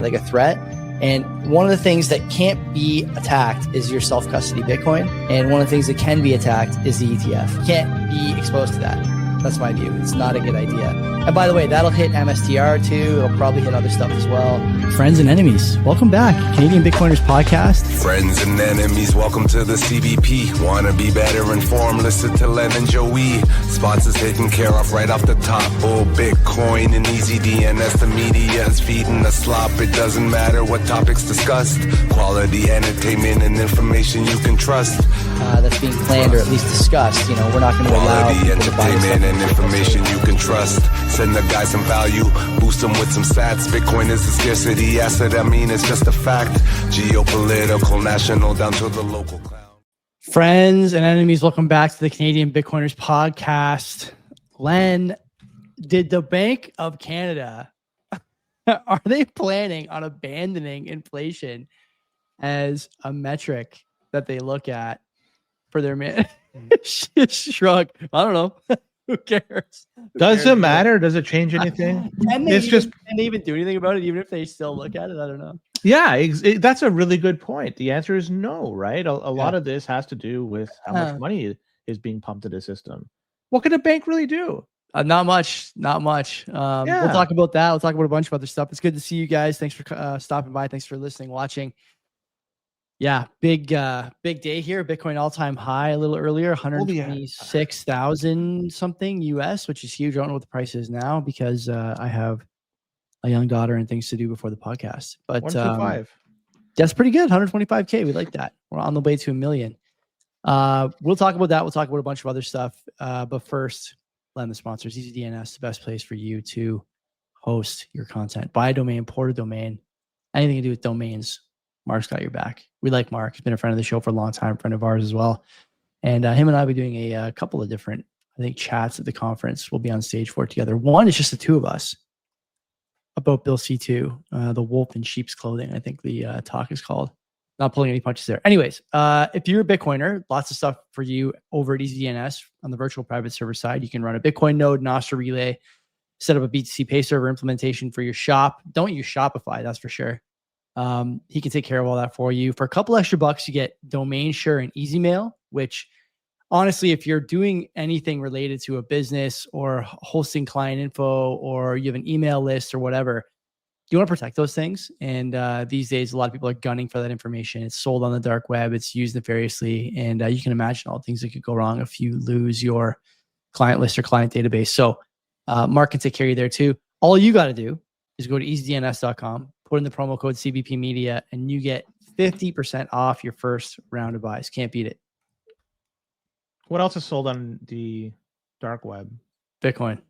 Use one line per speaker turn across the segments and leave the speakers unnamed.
like a threat. And one of the things that can't be attacked is your self-custody Bitcoin. And one of the things that can be attacked is the ETF. You can't be exposed to that. That's my view. It's not a good idea. And by the way, that'll hit MSTR too. It'll probably hit other stuff as well. Friends and enemies, welcome back. Canadian Bitcoiners Podcast.
Friends and enemies, welcome to the CBP. Want to be better informed? Listen to Len and Joey. Sponsors taken care of right off the top. Bull Bitcoin and easy DNS. The media is feeding the slop. It doesn't matter what topics discussed. Quality entertainment and information you can trust.
That's being planned or at least discussed. You know, we're not going to allow people to buy
entertainment and information you can trust. Send the guy some value, boost them with some stats. Bitcoin is a scarcity asset. I mean, it's just a fact. Geopolitical, national, down to the local clown.
Friends and enemies, welcome back to the Canadian Bitcoiners Podcast. Len, did the Bank of Canada, are they planning on abandoning inflation as a metric that they look at for their shrug? I don't know. Who cares?
Does it matter? Does it change anything?
Can they even do anything about it, even if they still look at it? I don't know.
Yeah, that's a really good point. The answer is no, right? A lot of this has to do with how much money is being pumped into the system. What can a bank really do?
Not much. We'll talk about that. We'll talk about a bunch of other stuff. It's good to see you guys. Thanks for stopping by. Thanks for listening, watching. Yeah, big day here. Bitcoin all-time high a little earlier, 126,000 something US, which is huge. I don't know what the price is now because I have a young daughter and things to do before the podcast. But
125.
That's pretty good. 125K. We like that. We're on the way to $1 million. We'll talk about that. We'll talk about a bunch of other stuff. But first, Len, the sponsors, EasyDNS, the best place for you to host your content. Buy a domain, port a domain, anything to do with domains. Mark's got your back. We like Mark. He's been a friend of the show for a long time, friend of ours as well. And him and I will be doing a couple of different, I think, chats at the conference. We'll be on stage for it together. One is just the two of us about Bill C2, the wolf in sheep's clothing, I think the talk is called. Not pulling any punches there. Anyways, if you're a Bitcoiner, lots of stuff for you over at EasyDNS on the virtual private server side. You can run a Bitcoin node, Nostr relay, set up a BTC Pay server implementation for your shop. Don't use Shopify, that's for sure. He can take care of all that for you. For a couple extra bucks, you get domain share and EasyMail, which honestly, if you're doing anything related to a business or hosting client info, or you have an email list or whatever, you want to protect those things. And these days, a lot of people are gunning for that information. It's sold on the dark web. It's used nefariously. And you can imagine all the things that could go wrong if you lose your client list or client database. So Mark can take care of you there too. All you got to do is go to easydns.com, put in the promo code CBP Media, and you get 50% off your first round of buys. Can't beat it.
What else is sold on the dark web?
Bitcoin.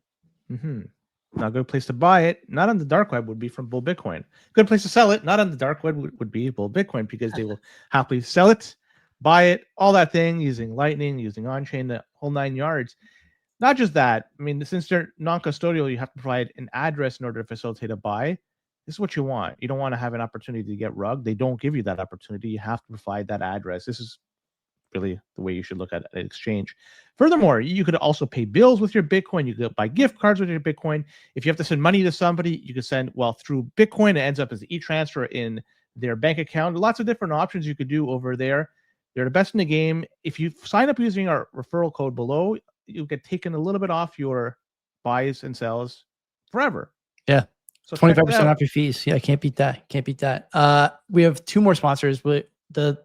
Not a good place to buy it, not on the dark web, would be from Bull Bitcoin. Good place to sell it, not on the dark web, would be Bull Bitcoin, because they will happily sell it, buy it, all that thing, using Lightning, using on-chain, the whole 9 yards. Not just that. I mean, since they're non-custodial, you have to provide an address in order to facilitate a buy. This is what you want. You don't want to have an opportunity to get rugged. They don't give you that opportunity. You have to provide that address. This is really the way you should look at an exchange. Furthermore, you could also pay bills with your Bitcoin. You could buy gift cards with your Bitcoin. If you have to send money to somebody, you can send, through Bitcoin. It ends up as an e-transfer in their bank account. Lots of different options you could do over there. They're the best in the game. If you sign up using our referral code below, you'll get taken a little bit off your buys and sells forever.
Yeah. So 25% off your fees. Yeah, can't beat that. Can't beat that. We have two more sponsors. The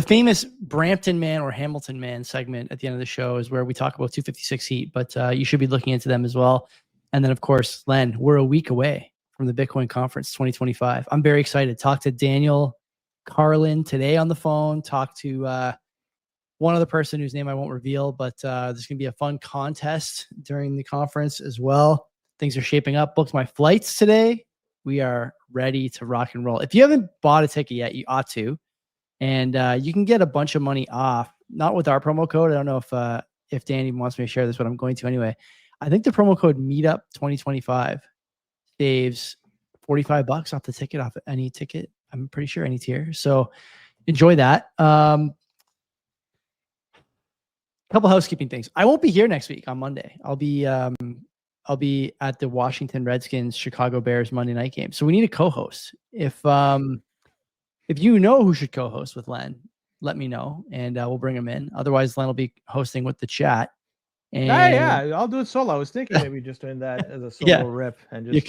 famous Brampton Man or Hamilton Man segment at the end of the show is where we talk about 256 Heat, but you should be looking into them as well. And then, of course, Len, we're a week away from the Bitcoin Conference 2025. I'm very excited. Talked to Daniel Carlin today on the phone. Talked to one other person whose name I won't reveal, but there's going to be a fun contest during the conference as well. Things are shaping up. Booked my flights today. We are ready to rock and roll. If you haven't bought a ticket yet, you ought to. And you can get a bunch of money off, not with our promo code. I don't know if Dan even wants me to share this, but I'm going to anyway. I think the promo code Meetup 2025 saves $45 off the ticket, off any ticket. I'm pretty sure any tier. So enjoy that. Couple housekeeping things. I won't be here next week on Monday. I'll be I'll be at the Washington Redskins Chicago Bears Monday night game. So we need a co-host. If you know who should co-host with Len, let me know and we'll bring him in. Otherwise, Len will be hosting with the chat. And
Yeah, I'll do it solo. I was thinking maybe just doing that as a solo rip and just
you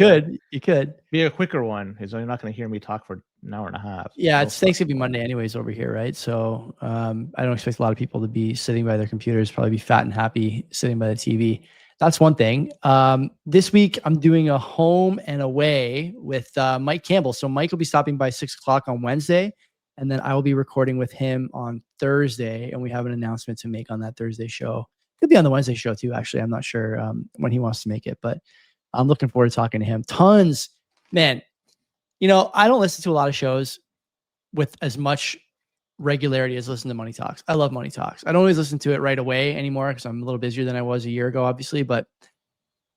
could
be a quicker one because you're not going to hear me talk for an hour and a half.
Yeah, it's Thanksgiving Monday anyways over here, right? So I don't expect a lot of people to be sitting by their computers, probably be fat and happy sitting by the TV. That's one thing. This week I'm doing a home and away with Mike Campbell. So Mike will be stopping by 6:00 on Wednesday, and then I will be recording with him on Thursday, and we have an announcement to make on that Thursday show. Could be on the Wednesday show too, actually. I'm not sure when he wants to make it, but I'm looking forward to talking to him. Tons, man. You know, I don't listen to a lot of shows with as much regularity as listen to Money Talks. I love Money Talks. I don't always listen to it right away anymore because I'm a little busier than I was a year ago, obviously. But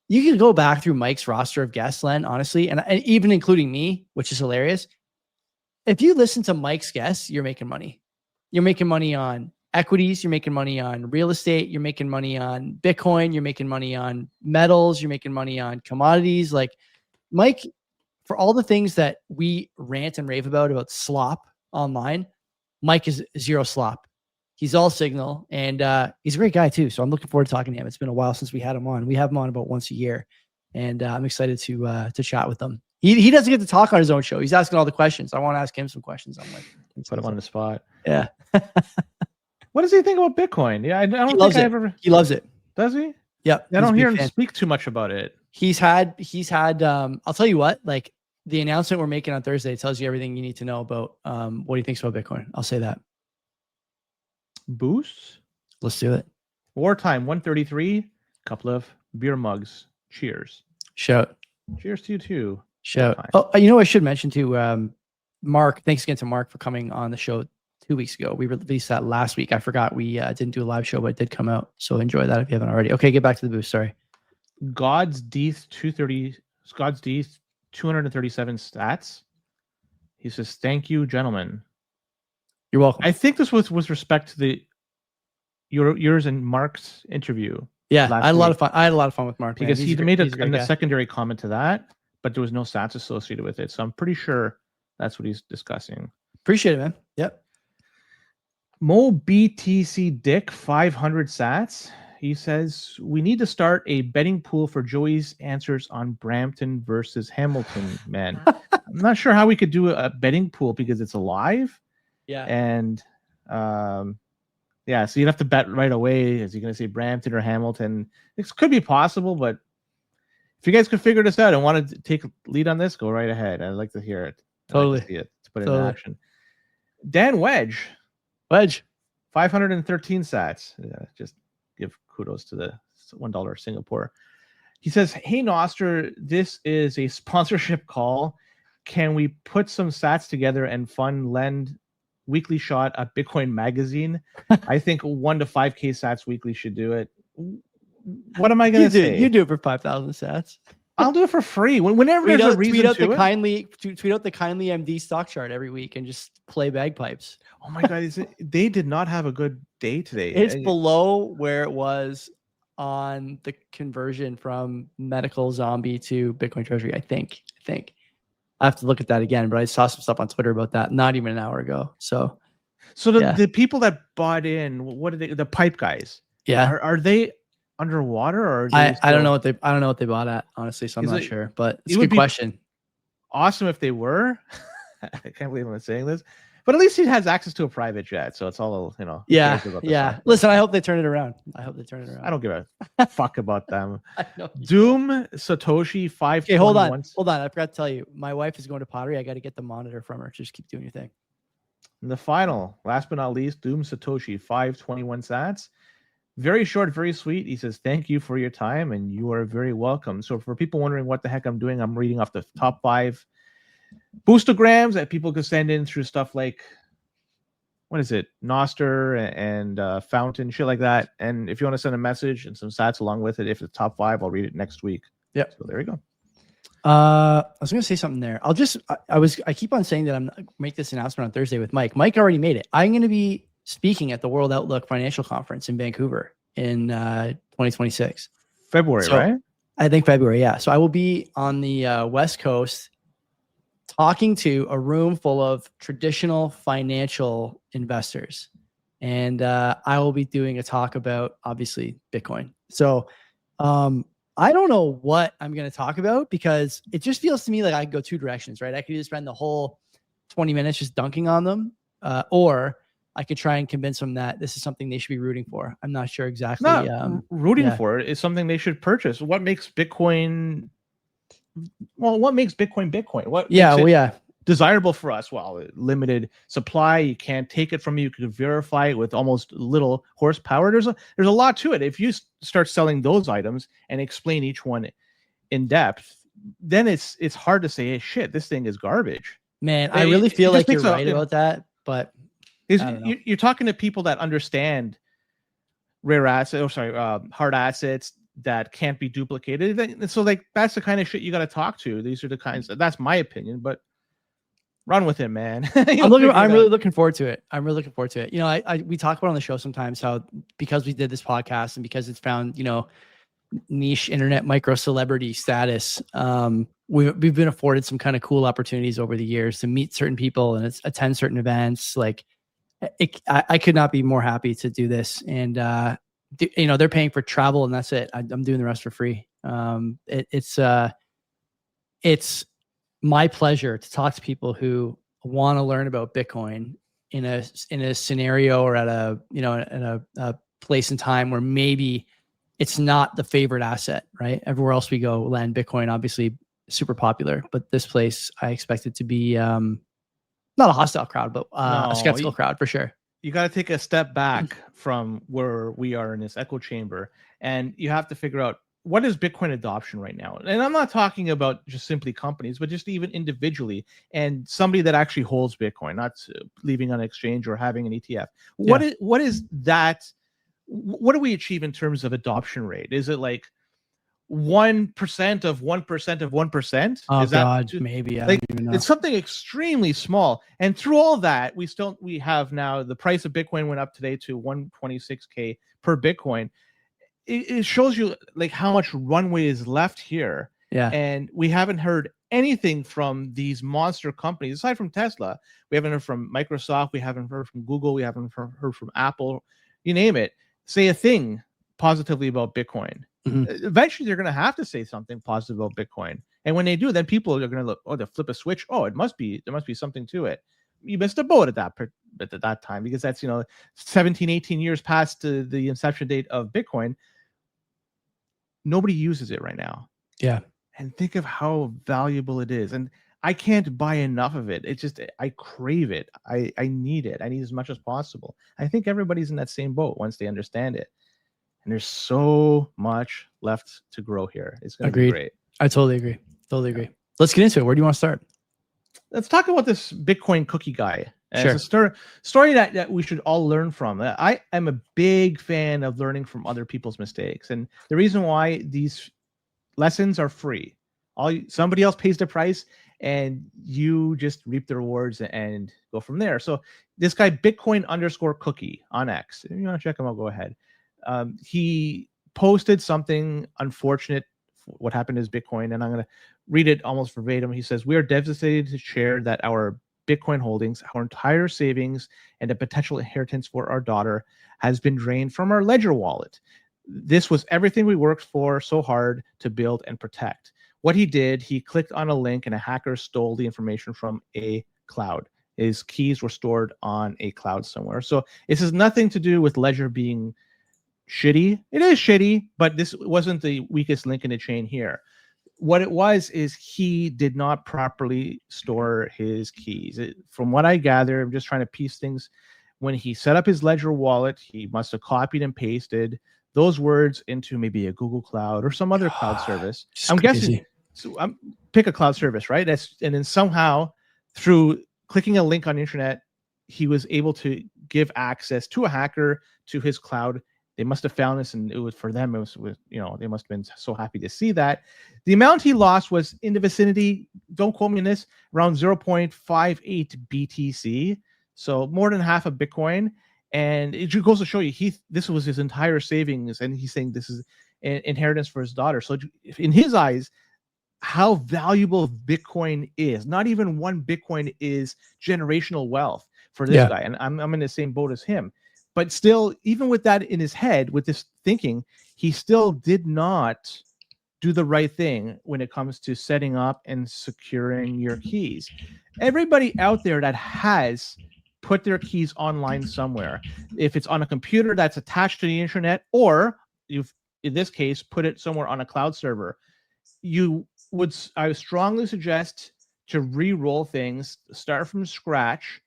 you can go back through Mike's roster of guests, Len, honestly, and even including me, which is hilarious. If you listen to Mike's guests, you're making money. You're making money on equities. You're making money on real estate. You're making money on Bitcoin. You're making money on metals. You're making money on commodities. Like Mike, for all the things that we rant and rave about slop online, Mike is zero slop. He's all signal, and he's a great guy too. So I'm looking forward to talking to him. It's been a while since we had him on. We have him on about once a year, and I'm excited to chat with him. He doesn't get to talk on his own show. He's asking all the questions. I want to ask him some questions. I'm like,
put him on the spot.
Yeah.
What does he think about Bitcoin? Yeah, I don't
He
think
loves
I
it.
ever.
He loves it.
Does he?
Yep.
I don't
He's a
hear
big
him
fan.
speak too much about it.
He's had I'll tell you what, like the announcement we're making on Thursday tells you everything you need to know about what he thinks about Bitcoin. I'll say that.
Boost.
Let's do it.
Wartime 133. Couple of beer mugs. Cheers.
Shout.
Cheers to you too.
Shout.
Wartime.
Oh, you know, I should mention too, Mark. Thanks again to Mark for coming on the show 2 weeks ago. We released that last week. I forgot we didn't do a live show, but it did come out. So enjoy that if you haven't already. Okay, get back to the boost. Sorry.
God's Deeth 237 stats. He says, "Thank you, gentlemen."
You're welcome.
I think this was with respect to yours and Mark's interview.
Yeah,
last
I had a lot
week.
of fun. I had a lot of fun with Mark
Because
man.
he
He's
made
he's great
a
guy.
secondary comment to that, but there was no stats associated with it. So I'm pretty sure that's what he's discussing.
Appreciate it, man. Yep.
Mo BTC Dick 500 sats. He says we need to start a betting pool for Joey's answers on Brampton versus Hamilton. Man, I'm not sure how we could do a betting pool because it's alive.
Yeah.
And yeah, so you'd have to bet right away. Is he going to say Brampton or Hamilton? This could be possible, but if you guys could figure this out and want to take lead on this, go right ahead. I'd like to hear it.
Totally.
I'd like to see it, to put it in action. Dan Wedge, 513 sats. Yeah, just give kudos to the $1 Singapore. He says, "Hey Noster, this is a sponsorship call. Can we put some sats together and lend weekly shot at Bitcoin Magazine? I think 1 to 5K sats weekly should do it." What am I going to say?
You do it for 5,000 sats.
I'll do it for free. Whenever there's a reason
tweet out
to
the
it.
tweet out the kindly MD stock chart every week and just play bagpipes.
Oh my God, they did not have a good day today.
It's below where it was on the conversion from medical zombie to Bitcoin Treasury. I think. I have to look at that again, but I saw some stuff on Twitter about that not even an hour ago. So
the people that bought in, what are they? The pipe guys.
Yeah.
Are they underwater or?
I don't know what they bought at, honestly. So I'm not sure, but it's a good question.
Awesome if they were. I can't believe I'm saying this, but at least he has access to a private jet, so it's all
Yeah. Listen, I hope they turn it around. I
don't give a fuck about them.
I know.
Doom Satoshi 5.
Okay, hold on. I forgot to tell you, my wife is going to pottery. I got to get the monitor from her. Just keep doing your thing.
And the final, last but not least, Doom Satoshi 521 sats. Very short, very sweet. He says, "Thank you for your time, and you are very welcome." So for people wondering what the heck I'm doing, I'm reading off the top 5 boostograms that people could send in through stuff like, what is it, Noster and Fountain, shit like that. And if you want to send a message and some sats along with it, if it's top 5, I'll read it next week.
Yeah.
So there you go.
I was going to say something there. I keep on saying that I'm going to make this announcement on Thursday with Mike. Mike already made it. I'm going to be speaking at the World Outlook Financial Conference in Vancouver in 2026.
February, right?
I think February. Yeah. So I will be on the West Coast talking to a room full of traditional financial investors. And I will be doing a talk about, obviously, Bitcoin. So I don't know what I'm going to talk about because it just feels to me like I could go two directions, right? I could either spend the whole 20 minutes just dunking on them, or I could try and convince them that this is something they should be rooting for. I'm not sure exactly.
Not rooting
yeah.
for it is something they should purchase. What makes Bitcoin? Well, what makes Bitcoin Bitcoin? What
Yeah.
makes it
Well, yeah.
desirable for us? Well, limited supply. You can't take it from you. You can verify it with almost little horsepower. There's a lot to it. If you start selling those items and explain each one in depth, then it's hard to say, hey, shit, this thing is garbage.
Man, I really feel like you're right about that, but
you're talking to people that understand rare assets, hard assets that can't be duplicated. So like that's the kind of shit you got to talk to. These are the kinds. That's my opinion, but run with it, man.
I'm really looking forward to it. I'm really looking forward to it. You know, we talk about on the show sometimes how because we did this podcast and because it's found, you know, niche internet micro celebrity status, we've been afforded some kind of cool opportunities over the years to meet certain people and attend certain events. Like I could not be more happy to do this. And you know, they're paying for travel and that's it. I'm doing the rest for free. It's my pleasure to talk to people who want to learn about Bitcoin in a scenario or at a place and time where maybe it's not the favorite asset, right? Everywhere else we go, land Bitcoin, obviously super popular, but this place I expect it to be not a hostile crowd, but a skeptical crowd for sure.
You got to take a step back from where we are in this echo chamber, and you have to figure out what is Bitcoin adoption right now. And I'm not talking about just simply companies, but just even individually and somebody that actually holds Bitcoin, not leaving on exchange or having an ETF. What is that? What do we achieve in terms of adoption rate? Is it like 1% of 1% of 1%?
Oh
is that
God, maybe. I
like,
don't even know.
it's something extremely small. And through all that, we have now the price of Bitcoin went up today to 126K per Bitcoin. It shows you like how much runway is left here.
Yeah.
And we haven't heard anything from these monster companies aside from Tesla. We haven't heard from Microsoft. We haven't heard from Google. We haven't heard from Apple. You name it. Say a thing positively about Bitcoin.
Mm-hmm.
Eventually, they're going to have to say something positive about Bitcoin. And when they do, then people are going to look, they'll flip a switch. Oh, there must be something to it. You missed a boat at that time because that's 17, 18 years past the inception date of Bitcoin. Nobody uses it right now.
Yeah.
And think of how valuable it is. And I can't buy enough of it. It's just, I crave it. I need it. I need as much as possible. I think everybody's in that same boat once they understand it. And there's so much left to grow here. It's going to be great.
I totally agree. Totally agree. Let's get into it. Where do you want to start?
Let's talk about this Bitcoin cookie guy.
Sure.
It's a story that we should all learn from. I am a big fan of learning from other people's mistakes. And the reason why these lessons are free. Somebody else pays the price and you just reap the rewards and go from there. So this guy, Bitcoin_cookie on X, if you want to check him out, go ahead. He posted something unfortunate, what happened to his Bitcoin, and I'm going to read it almost verbatim. He says, "We are devastated to share that our Bitcoin holdings, our entire savings, and a potential inheritance for our daughter has been drained from our Ledger wallet. This was everything we worked for so hard to build and protect." What he did, he clicked on a link and a hacker stole the information from a cloud. His keys were stored on a cloud somewhere. So this has nothing to do with Ledger being shitty. It is shitty, but this wasn't the weakest link in the chain here. What it was is he did not properly store his keys. From what I gather, I'm just trying to piece things. When he set up his Ledger wallet, he must have copied and pasted those words into maybe a Google Cloud or some other cloud service. I'm guessing. So pick a cloud service, right? And then somehow through clicking a link on the internet, he was able to give access to a hacker to his cloud. They must have found this, and it was for them. It was they must have been so happy to see that. The amount he lost was in the vicinity, don't quote me on this, around 0.58 BTC. So more than half of Bitcoin. And it goes to show you, this was his entire savings, and he's saying this is inheritance for his daughter. So in his eyes, how valuable Bitcoin is. Not even one Bitcoin is generational wealth for this guy. And I'm in the same boat as him. But still, even with that in his head, with this thinking, he still did not do the right thing when it comes to setting up and securing your keys. Everybody out there that has put their keys online somewhere, if it's on a computer that's attached to the internet, or you've, in this case, put it somewhere on a cloud server, I would strongly suggest to re-roll things, start from scratch,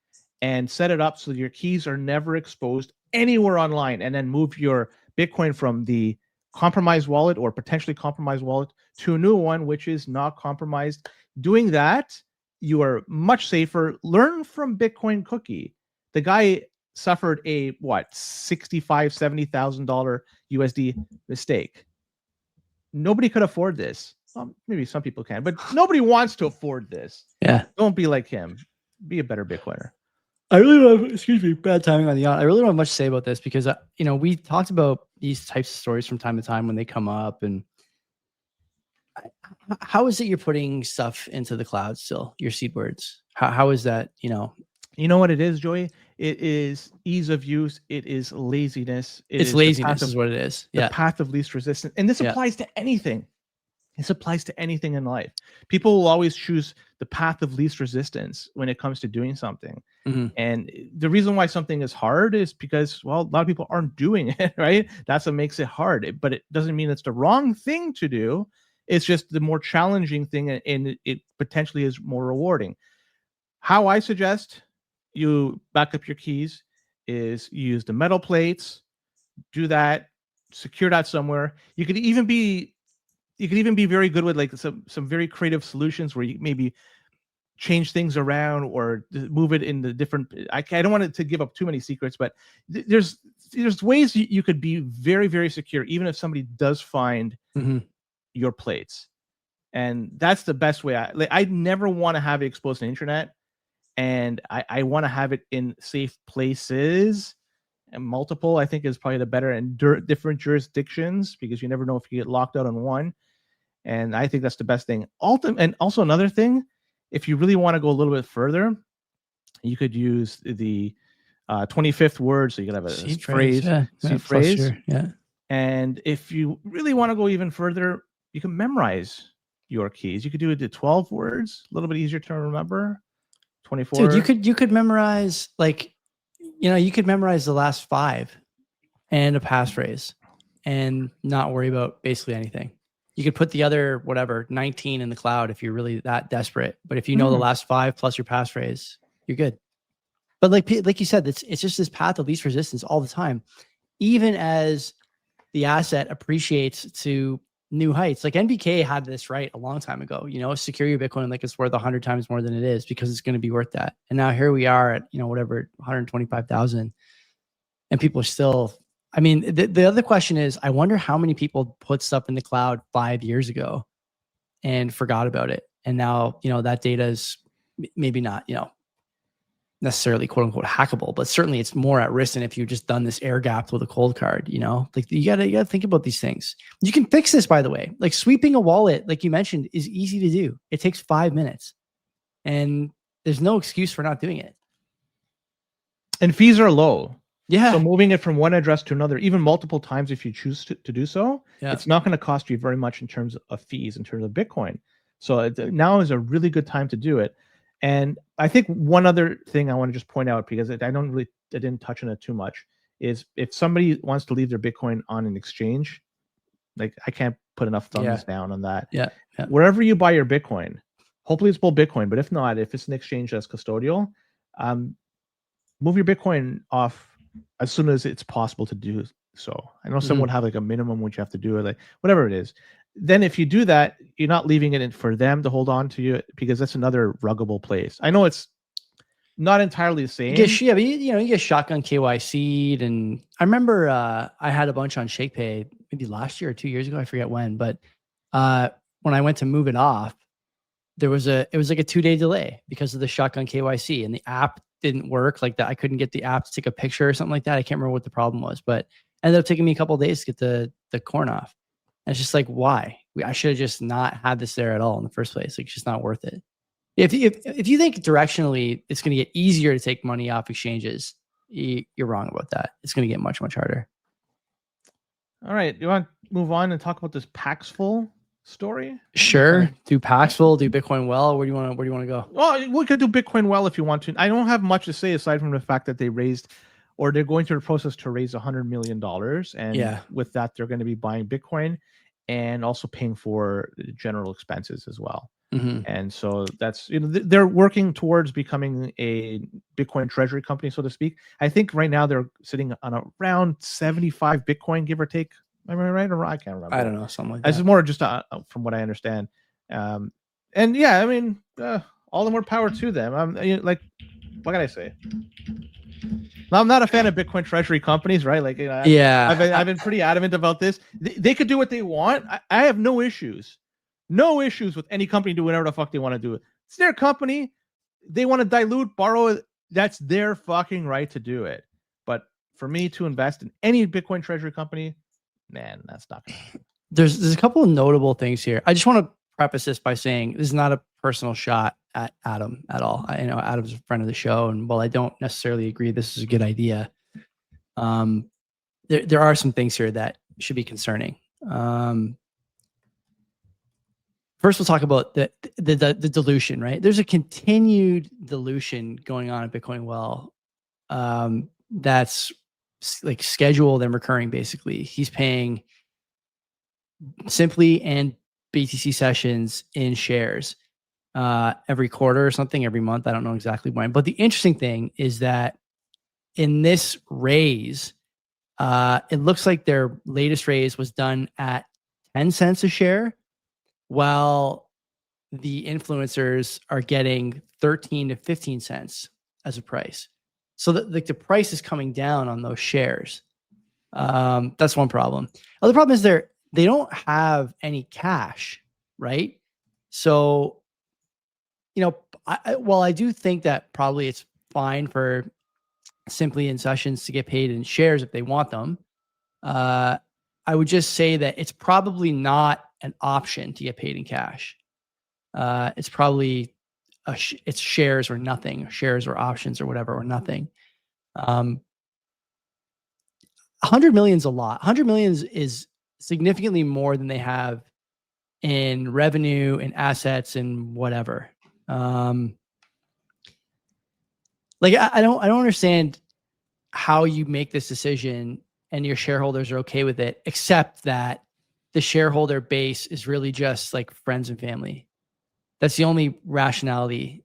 and set it up so your keys are never exposed anywhere online, and then move your Bitcoin from the compromised wallet or potentially compromised wallet to a new one which is not compromised. Doing that, you are much safer. Learn from Bitcoin Cookie. The guy suffered a $65,000-$70,000 USD mistake. Nobody could afford this. Well, maybe some people can, but nobody wants to afford this.
Yeah.
Don't be like him. Be a better Bitcoiner.
I really don't have, excuse me, bad timing on the yacht. I really don't have much to say about this because, we talked about these types of stories from time to time when they come up. And how is it you're putting stuff into the cloud still, your seed words? How is that,
You know what it is, Joey? It is ease of use. It is laziness.
It's laziness is what it is.
The path of least resistance. And this applies to anything. This applies to anything in life. People will always choose the path of least resistance when it comes to doing something.
Mm-hmm.
And the reason why something is hard is because, well, a lot of people aren't doing it, right? That's what makes it hard. But it doesn't mean it's the wrong thing to do. It's just the more challenging thing, and it potentially is more rewarding. How I suggest you back up your keys is use the metal plates. Do that. Secure that somewhere. You could even be very good with like some very creative solutions where you maybe change things around or move it in the different. I don't want it to give up too many secrets, but there's ways you could be very, very secure, even if somebody does find your plates. And that's the best way. I never want to have it exposed to the internet, and I want to have it in safe places. And multiple, I think, is probably the better, and different jurisdictions, because you never know if you get locked out on one. And I think that's the best thing. And also another thing, if you really want to go a little bit further, you could use the 25th word. So you could have a seed phrase.
Yeah.
And if you really want to go even further, you can memorize your keys. You could do it to 12 words, a little bit easier to remember. 24.
Dude, you could memorize you could memorize the last 5 and a passphrase and not worry about basically anything. You could put the other 19 in the cloud if you're really that desperate. But if you know the last 5 plus your passphrase, you're good. But like you said, it's just this path of least resistance all the time. Even as the asset appreciates to new heights, like NBK had this right a long time ago. Secure your Bitcoin like it's worth 100 times more than it is because it's going to be worth that. And now here we are at 125,000, and people are still. I mean, the other question is, I wonder how many people put stuff in the cloud 5 years ago and forgot about it. And now, that data is maybe not, necessarily quote unquote hackable, but certainly it's more at risk than if you just done this air gapped with a cold card, like you gotta think about these things. You can fix this, by the way, like sweeping a wallet, like you mentioned, is easy to do. It takes 5 minutes and there's no excuse for not doing it.
And fees are low.
Yeah.
So moving it from one address to another, even multiple times, if you choose to do so, it's not going to cost you very much in terms of fees, in terms of Bitcoin. So now is a really good time to do it. And I think one other thing I want to just point out, because I didn't touch on it too much, is if somebody wants to leave their Bitcoin on an exchange, like I can't put enough thumbs down on that.
Yeah.
Wherever you buy your Bitcoin, hopefully it's Bull Bitcoin, but if not, if it's an exchange that's custodial, move your Bitcoin off as soon as it's possible to do so. I know some would have like a minimum which you have to do, or like whatever it is. Then if you do that, you're not leaving it in for them to hold on to you, because that's another ruggable place. I know it's not entirely the same.
But you get shotgun KYC'd, and I remember I had a bunch on ShakePay maybe last year or 2 years ago, I forget when, but when I went to move it off, it was like a 2-day delay because of the shotgun KYC, and the app didn't work like that. I couldn't get the app to take a picture or something like that. I can't remember what the problem was, but it ended up taking me a couple of days to get the corn off. And it's just like, why? I should have just not had this there at all in the first place. Like, it's just not worth it. If you think directionally it's going to get easier to take money off exchanges, you're wrong about that. It's going to get much, much harder.
All right. You want to move on and talk about this Paxful story?
Sure. Do Paxful, do Bitcoin well. Where do you want to go?
Well, we could do Bitcoin well if you want to. I don't have much to say aside from the fact that they raised, or they're going through the process to raise $100 million. And with that, they're going to be buying Bitcoin and also paying for general expenses as well.
Mm-hmm.
And so that's, they're working towards becoming a Bitcoin treasury company, so to speak. I think right now they're sitting on around 75 Bitcoin, give or take. Am I right? Or I can't remember.
I don't know, something like that.
This is more just from what I understand. And yeah, I mean, all the more power to them. Like, what can I say? I'm not a fan of Bitcoin treasury companies, right? Like, I've been pretty adamant about this. They could do what they want. I have no issues with any company doing whatever the fuck they want to do. It's their company. They want to dilute, borrow. That's their fucking right to do it. But for me to invest in any Bitcoin treasury company, man, that's not gonna happen.
There's a couple of notable things here. I just want to preface this by saying this is not a personal shot at Adam at all. I know Adam's a friend of the show, and while I don't necessarily agree this is a good idea, there are some things here that should be concerning. First, we'll talk about the dilution, right? There's a continued dilution going on at Bitcoin Well that's like scheduled and recurring, basically. He's paying Simply and BTC sessions in shares every quarter or something, every month. I don't know exactly when. But the interesting thing is that in this raise, it looks like their latest raise was done at 10 cents a share, while the influencers are getting 13 to 15 cents as a price. So the price is coming down on those shares. That's one problem. Other problem is they don't have any cash, right? So, while I do think that probably it's fine for Simply in sessions to get paid in shares if they want them, I would just say that it's probably not an option to get paid in cash. It's probably it's shares or nothing, shares or options or whatever, or nothing. 100 million is a lot. 100 million is significantly more than they have in revenue and assets and whatever. Like I don't understand how you make this decision and your shareholders are okay with it, except that the shareholder base is really just like friends and family. That's the only rationale I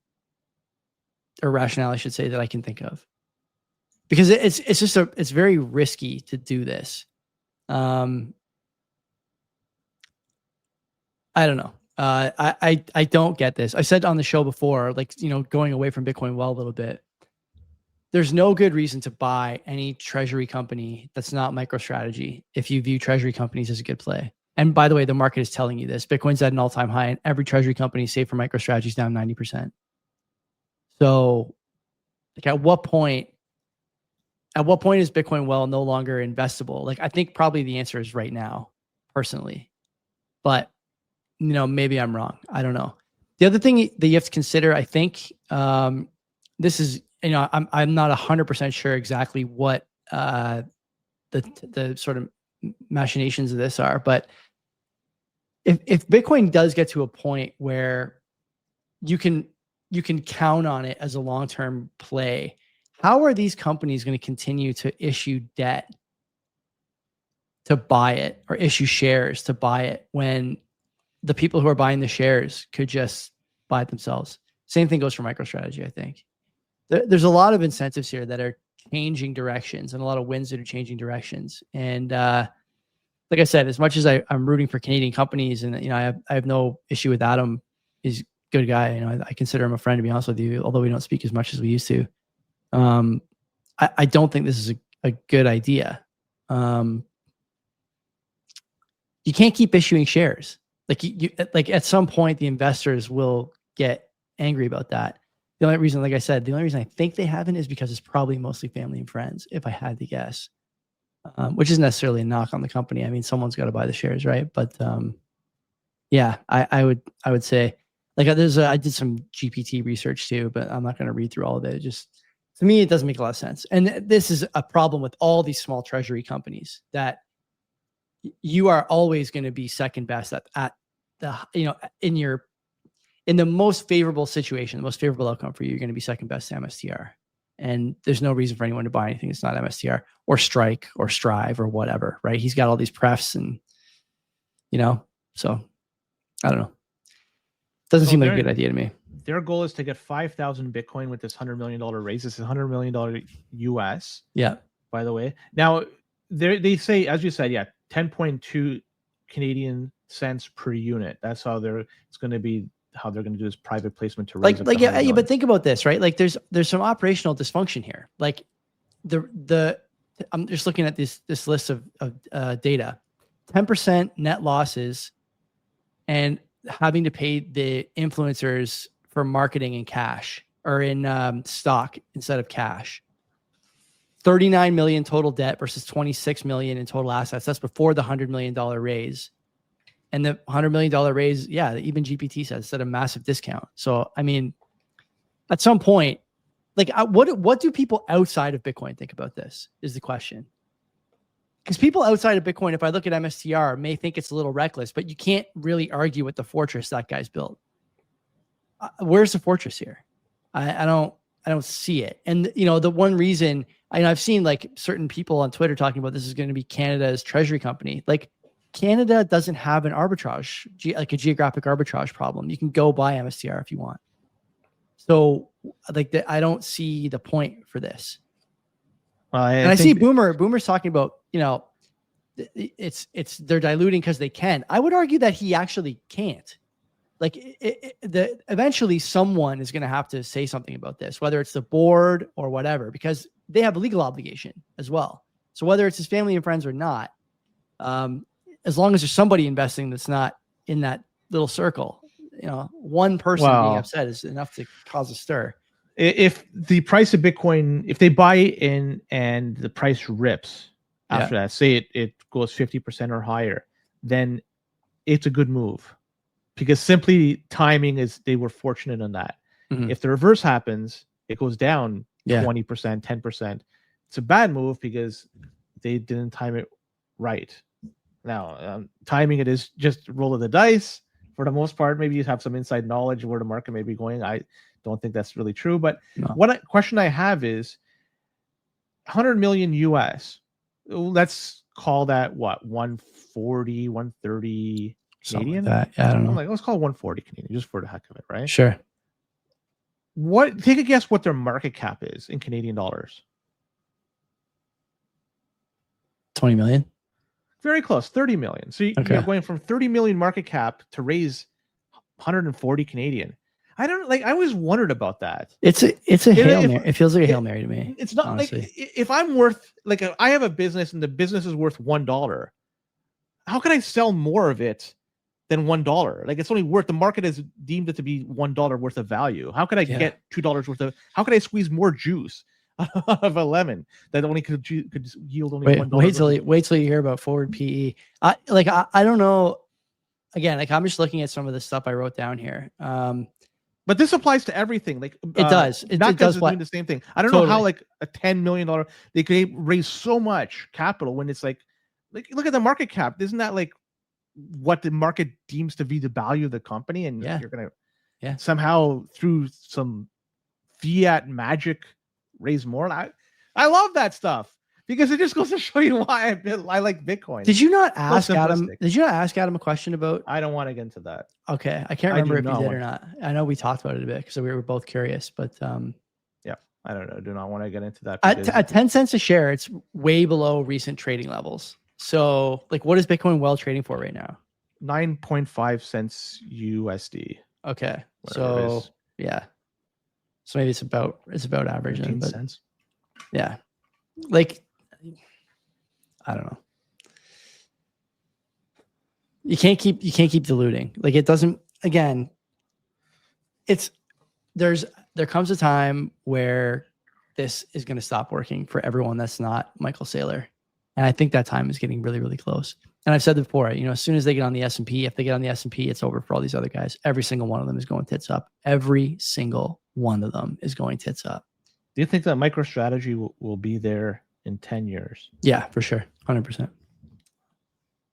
should say that I can think of, because it's very risky to do this. I don't know. I don't get this. I said on the show before, like, going away from Bitcoin Well a little bit, there's no good reason to buy any treasury company that's not MicroStrategy if you view treasury companies as a good play. And by the way, the market is telling you this. Bitcoin's at an all-time high, and every treasury company, save for MicroStrategy, is down 90%. So, like, at what point is Bitcoin Well no longer investable? Like, I think probably the answer is right now, personally. But, maybe I'm wrong. I don't know. The other thing that you have to consider, I think, this is, I'm not 100% sure exactly what the sort of machinations of this are, but if Bitcoin does get to a point where you can count on it as a long-term play, how are these companies going to continue to issue debt to buy it, or issue shares to buy it, when the people who are buying the shares could just buy it themselves? Same thing goes for MicroStrategy, I think. There's a lot of incentives here that are changing directions, and a lot of wins that are changing directions. And like I said, as much as I'm rooting for Canadian companies, and I have no issue with Adam. He's a good guy. I consider him a friend, to be honest with you, although we don't speak as much as we used to. I don't think this is a good idea. You can't keep issuing shares. Like like at some point the investors will get angry about that. The only reason, like I said, I think they haven't is because it's probably mostly family and friends, if I had to guess. which isn't necessarily a knock on the company. I mean, someone's got to buy the shares, right? But yeah, I would say like I did some GPT research too, but I'm not going to read through all of it. It just, to me, it doesn't make a lot of sense. And this is a problem with all these small treasury companies, that you are always going to be second best at the, in the most favorable situation, the most favorable outcome for you, you're going to be second best to MSTR. And there's no reason for anyone to buy anything that's not MSTR or Strike or Strive or whatever, right? He's got all these prefs and, so I don't know. Doesn't seem like a good idea to me.
Their goal is to get 5,000 Bitcoin with this $100 million raise. This is $100 million US.
Yeah.
By the way, now they say, as you said, 10.2 Canadian cents per unit. That's how it's going to be. How they're going to do this private placement to raise
but think about this, right? Like there's some operational dysfunction here. Like I'm just looking at this list of data, 10% net losses, and having to pay the influencers for marketing in cash or in stock instead of cash. 39 million total debt versus 26 million in total assets. That's before the $100 million raise. And the $100 million raise, even GPT says it's at a massive discount. So, I mean, at some point, like what do people outside of Bitcoin think about this is the question. Because people outside of Bitcoin, if I look at MSTR, may think it's a little reckless, but you can't really argue with the fortress that guy's built. Where's the fortress here? I don't see it. And, the one reason I've seen like certain people on Twitter talking about this is going to be Canada's treasury company. Like, Canada doesn't have an arbitrage, like a geographic arbitrage problem. You can go buy MSTR if you want. So, I don't see the point for this. I see Boomer's talking about, they're diluting because they can. I would argue that he actually can't. Like, eventually someone is going to have to say something about this, whether it's the board or whatever, because they have a legal obligation as well. So whether it's his family and friends or not, as long as there's somebody investing that's not in that little circle, one person being upset is enough to cause a stir.
If the price of Bitcoin, if they buy in and the price rips after that, say it goes 50% or higher, then it's a good move, because simply timing is, they were fortunate on that. Mm-hmm. If the reverse happens, it goes down 20%, 10%. It's a bad move because they didn't time it right. Now, timing it is just roll of the dice for the most part. Maybe you have some inside knowledge of where the market may be going. I don't think that's really true. But question I have is 100 million US. Let's call that what, 140, 130 Canadian?
Like that. I don't know.
Let's call it 140 Canadian just for the heck of it, right?
Sure.
Take a guess what their market cap is in Canadian dollars.
20 million.
Very close, 30 million. So you're going from 30 million market cap to raise 140 Canadian. I always wondered about that.
It's a Hail Mary. It feels like a Hail Mary to me.
It's not, honestly. Like, if I'm worth, like, if I have a business and the business is worth $1, how can I sell more of it than $1? Like, it's only worth, the market has deemed it to be $1 worth of value. How could I get $2 worth of, how could I squeeze more juice out of a lemon that only could yield only $1?
Wait till you hear about forward PE. I don't know. Again, like, I'm just looking at some of the stuff I wrote down here.
But this applies to everything. Like,
it does. It does
doing the same thing. I don't know how, like, a $10 million, they could raise so much capital when it's like look at the market cap. Isn't that like what the market deems to be the value of the company? And you're gonna somehow through some fiat magic raise more. I love that stuff because it just goes to show you why I like Bitcoin.
Did you not ask Adam? Did you not ask Adam a question about?
I don't want to get into that.
Okay, I can't remember if you did or not. I know we talked about it a bit because we were both curious, but
I don't know. Do not want to get into that.
At 10 cents a share, it's way below recent trading levels. So, like, what is Bitcoin well trading for right now?
9.5 cents USD.
Okay, so so maybe it's about average.
15 cents.
Yeah, like, I don't know. You can't keep diluting. Like, it doesn't. Again, there comes a time where this is going to stop working for everyone that's not Michael Saylor. And I think that time is getting really, really close. And I've said before, as soon as they get on the S&P, if they get on the S&P, it's over for all these other guys. Every single one of them is going tits up. Every single one of them is going tits up.
Do you think that MicroStrategy will be there in 10 years?
Yeah, for sure. 100%.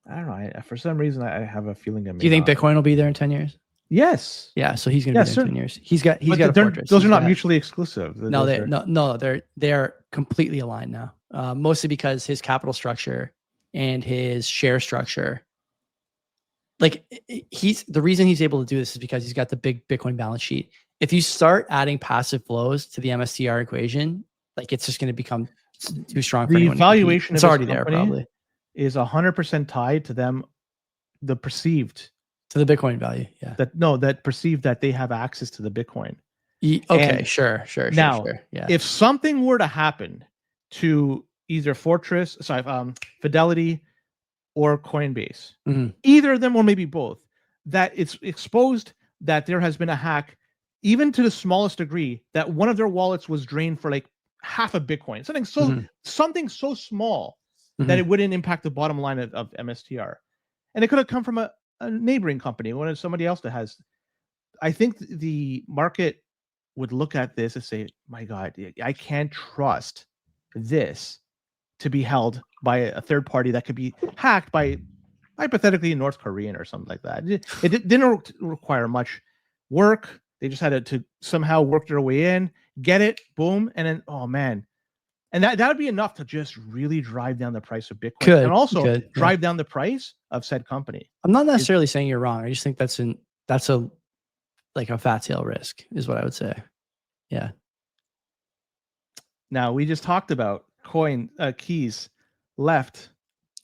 I don't know. For some reason, I have a feeling.
Do you think Bitcoin will be there in 10 years?
Yes.
Yeah, so he's going to be there in 10 years. He's got a fortress.
Those are not mutually exclusive.
They're completely aligned now. Mostly because his capital structure and his share structure. Like the reason he's able to do this is because he's got the big Bitcoin balance sheet. If you start adding passive flows to the MSTR equation, like it's just going to become too strong for
the
anyone.
Valuation
it's already there probably
is 100% tied to them, the perceived
to the Bitcoin value. Yeah.
That perceived that they have access to the Bitcoin.
Okay, sure.
Now,
Yeah.
If something were to happen to either Fidelity or Coinbase, either of them or maybe both, that it's exposed that there has been a hack, even to the smallest degree, that one of their wallets was drained for like half a Bitcoin, something so small that it wouldn't impact the bottom line of MSTR, and it could have come from a neighboring company, somebody else that has. I think the market would look at this and say, "My God, I can't trust this to be held by a third party that could be hacked by hypothetically a North Korean or something like that." It didn't require much work. They just had to somehow work their way in, get it, boom, and then, oh man. And that would be enough to just really drive down the price of Bitcoin and also drive down the price of said company.
I'm not necessarily saying you're wrong. I just think that's a fat tail risk is what I would say. Yeah.
Now we just talked about keys left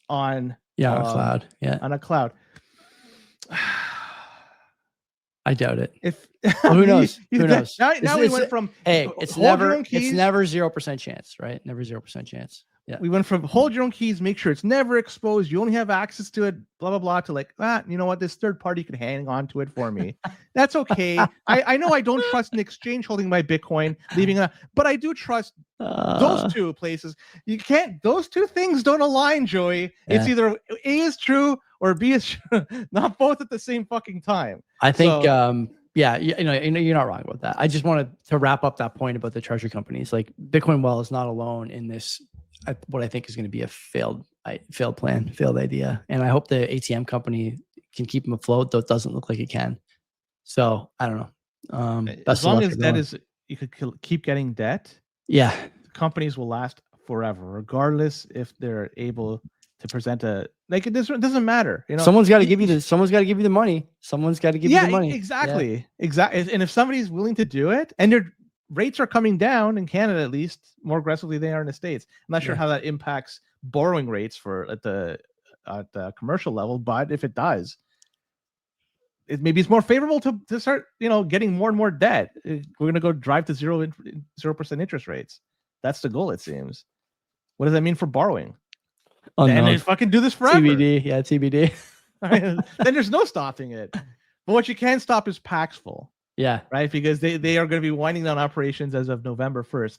on
on a cloud. Yeah.
On a cloud.
I doubt it.
Who
knows? Who knows?
Now we went from
it's never 0% chance, right? Never 0% chance. Yeah.
We went from hold your own keys, make sure it's never exposed, you only have access to it, blah blah blah, to like, you know what, this third party could hang on to it for me. That's okay. I know I don't trust an exchange holding my Bitcoin, but I do trust those two places. Those two things don't align, Joey. Yeah. It's either A is true or B is true, not both at the same fucking time.
I think you're not wrong about that. I just wanted to wrap up that point about the treasury companies. Like Bitcoin Well is not alone in this. What I think is going to be a failed plan, failed idea, and I hope the ATM company can keep them afloat. Though it doesn't look like it can. So I don't know.
As long as debt is, you could keep getting debt.
Yeah,
companies will last forever, regardless if they're able to present it doesn't matter.
Someone's got to give you the money. Someone's got to give you the money.
Exactly. And if somebody's willing to do it, and their rates are coming down in Canada, at least more aggressively than they are in the States. I'm not sure how that impacts borrowing rates at the commercial level, but if it does, maybe it's more favorable to start, getting more and more debt. We're going to go drive to 0% interest rates. That's the goal, it seems. What does that mean for borrowing? And they fucking do this forever.
TBD. Yeah, TBD.
Then there's no stopping it. But what you can stop is Paxful.
Yeah.
Right. Because they are going to be winding down operations as of November 1st,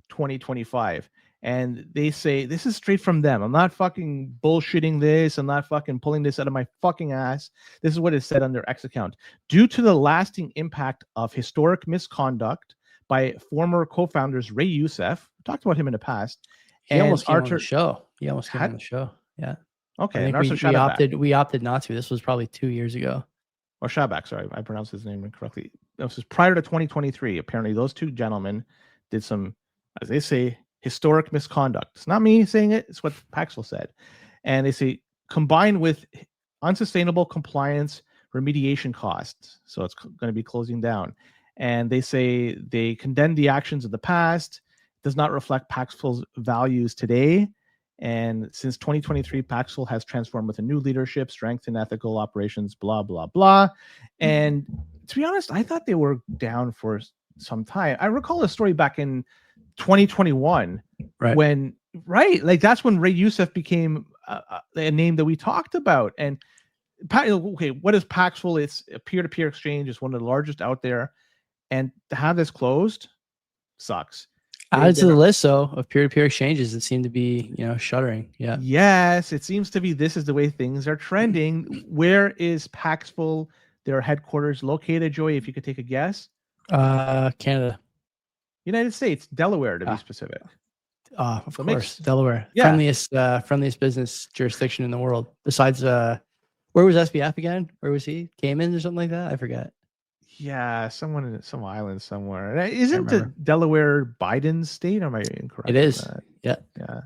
2025. And they say, this is straight from them. I'm not fucking bullshitting this. I'm not fucking pulling this out of my fucking ass. This is what is said on their X account. Due to the lasting impact of historic misconduct by former co-founders Ray Youssef, we talked about him in the past.
He almost came on the show. Yeah.
Okay.
I think we opted not to. This was probably 2 years ago.
Or Shabak, sorry, I pronounced his name incorrectly. This was prior to 2023. Apparently, those two gentlemen did some, as they say, historic misconduct. It's not me saying it. It's what Paxful said. And they say, combined with unsustainable compliance remediation costs. So it's going to be closing down. And they say they condemn the actions of the past, does not reflect Paxful's values today. And since 2023, Paxful has transformed with a new leadership, strength in ethical operations, blah, blah, blah. And to be honest, I thought they were down for some time. I recall a story back in 2021 that's when Ray Youssef became a name that we talked about. And what is Paxful? It's a peer-to-peer exchange. It's one of the largest out there. And to have this closed sucks.
Added to the list, though, of peer-to-peer exchanges that seem to be, shuttering. Yeah.
Yes, it seems to be this is the way things are trending. Where is Paxful, their headquarters located, Joey? If you could take a guess.
Canada.
United States, Delaware to be
Ah.
specific.
Of
So
course, Delaware.
Yeah.
Friendliest business jurisdiction in the world. Besides, where was SBF again? Where was he? Caymans or something like that? I forget.
Yeah, someone in some island somewhere. Isn't
remember.
Delaware Biden's state? Or am I incorrect?
It is.
on that?
Yeah.
Yeah.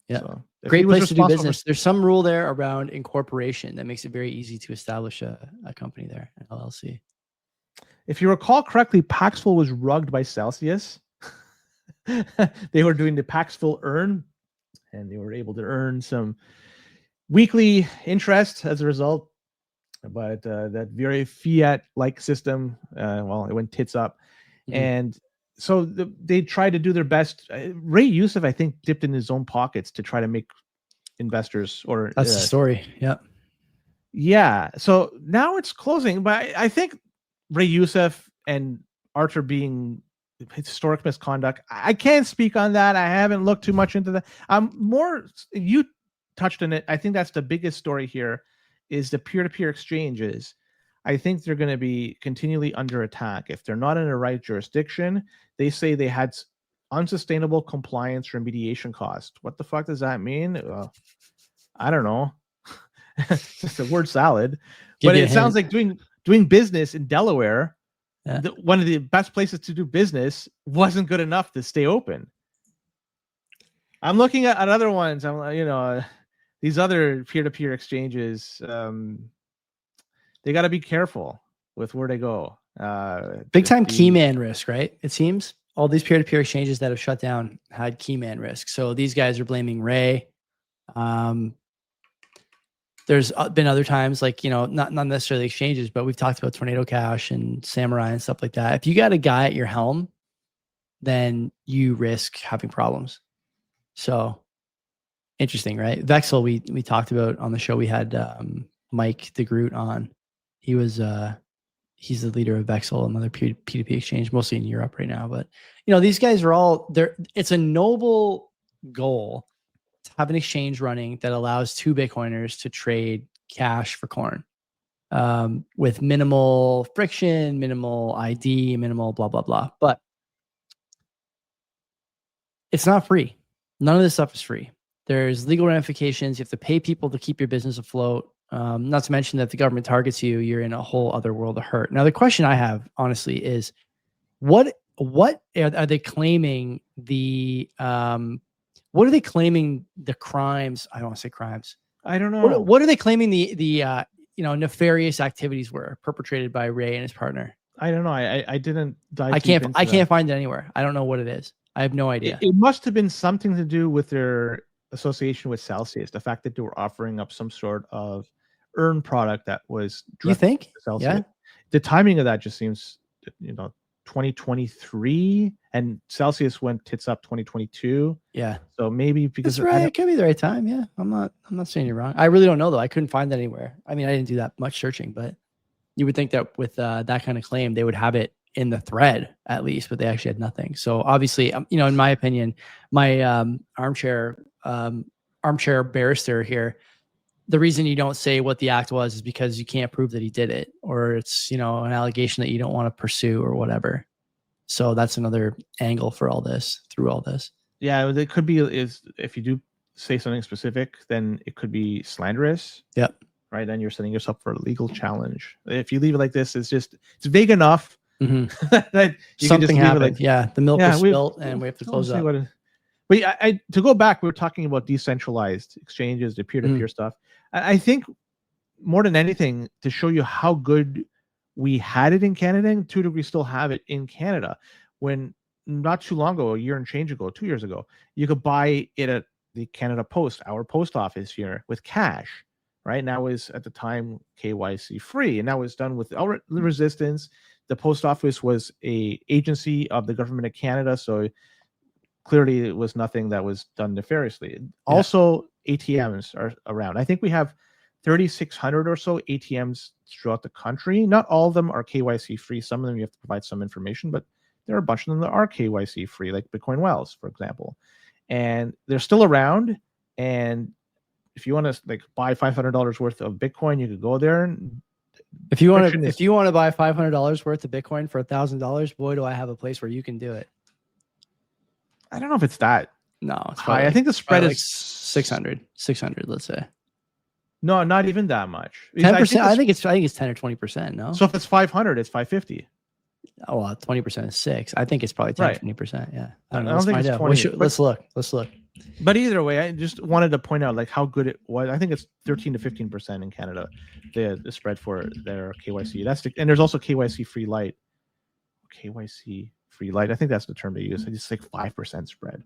Yeah.
So, if he
Great
was
place to do
responsible for-
business. There's some rule there around incorporation that makes it very easy to establish a company there, an LLC.
If you recall correctly, Paxful was rugged by Celsius. They were doing the Paxful earn, and they were able to earn some weekly interest as a result. But that very fiat-like system, it went tits up.
Mhm.
And so they tried to do their best. Ray Youssef, I think, dipped in his own pockets to try to make investors or
That's the story. Yeah.
yeah. So now it's closing, but I think Ray Youssef and Arthur being historic misconduct. I can't speak on that. I haven't looked too much into that. You touched on it. I think that's the biggest story here is the peer-to-peer exchanges. I think they're going to be continually under attack. If they're not in the right jurisdiction, they say they had unsustainable compliance remediation cost. What the fuck does that mean? I don't know. Just a word salad. But it sounds like doing business in Delaware, one of the best places to do business, wasn't good enough to stay open. I'm looking at other ones. These other peer-to-peer exchanges, they got to be careful with where they go.
Big time key man risk, right? It seems all these peer-to-peer exchanges that have shut down had key man risk. So these guys are blaming Ray. There's been other times, like, not necessarily exchanges, but we've talked about Tornado Cash and Samurai and stuff like that. If you got a guy at your helm, then you risk having problems. So interesting, right? Vexel, we talked about on the show. We had Mike the Groot on. He was he's the leader of Vexel, another P2P exchange, mostly in Europe right now. But these guys are all there. It's a noble goal to have an exchange running that allows two Bitcoiners to trade cash for corn with minimal friction, minimal ID, minimal blah blah blah. But it's not free. None of this stuff is free. There's legal ramifications. You have to pay people to keep your business afloat. Not to mention that if the government targets you, you're in a whole other world of hurt. Now, the question I have, honestly, is what are they claiming the what are they claiming the crimes? I don't want to say crimes.
I don't know.
What are they claiming the nefarious activities were perpetrated by Ray and his partner?
I don't know. I didn't dive.
I can't find it anywhere. I don't know what it is. I have no idea.
It must have been something to do with their association with Celsius. The fact that they were offering up some sort of earn product that was.
You think?
Celsius.
Yeah.
The timing of that just seems, 2023, and Celsius went tits up 2022.
Yeah.
So maybe because
that's right. It could be the right time. Yeah. I'm not saying you're wrong. I really don't know though. I couldn't find that anywhere. I mean, I didn't do that much searching, but you would think that with that kind of claim, they would have it in the thread at least, but they actually had nothing. So obviously, in my opinion, my armchair barrister here, the reason you don't say what the act was is because you can't prove that he did it, or it's, an allegation that you don't want to pursue or whatever. So that's another angle for all this, through all this.
Yeah, it could be is if you do say something specific, then it could be slanderous.
Yep.
Right. Then you're setting yourself for a legal challenge. If you leave it like this, it's vague enough.
Mm-hmm.
that you
something happened. The milk was spilt and we have to close up.
But to go back, we were talking about decentralized exchanges, the peer-to-peer stuff. I think more than anything, to show you how good we had it in Canada, and to a degree still have it in Canada. When not too long ago, a year and change ago, 2 years ago, you could buy it at the Canada Post, our post office here, with cash. Right now is at the time KYC free, and that was done without resistance. The post office was a agency of the government of Canada, so clearly it was nothing that was done nefariously. Yeah. Also, ATMs are around. I think we have 3,600 or so ATMs throughout the country. Not all of them are KYC free. Some of them you have to provide some information, but there are a bunch of them that are KYC free, like Bitcoin Wells, for example, and they're still around. And if you want to like buy $500 worth of Bitcoin, you could go there. And
if you want to buy $500 worth of Bitcoin for $1,000, boy, do I have a place where you can do it.
I don't know if it's that
No, it's
high. I think the spread
like
is
600, let's say.
No, not even that much.
10%. I think it's 10 or 20%. No.
So if it's 500, it's 550.
Oh, well, 20% is 6. I think it's probably 10, 20%. Yeah. I don't know.
I don't think it's 20.
Let's look.
But either way, I just wanted to point out like how good it was. I think it's 13 to 15% in Canada, the spread for their KYC. And there's also KYC free light. KYC free light. I think that's the term they use. It's like 5% spread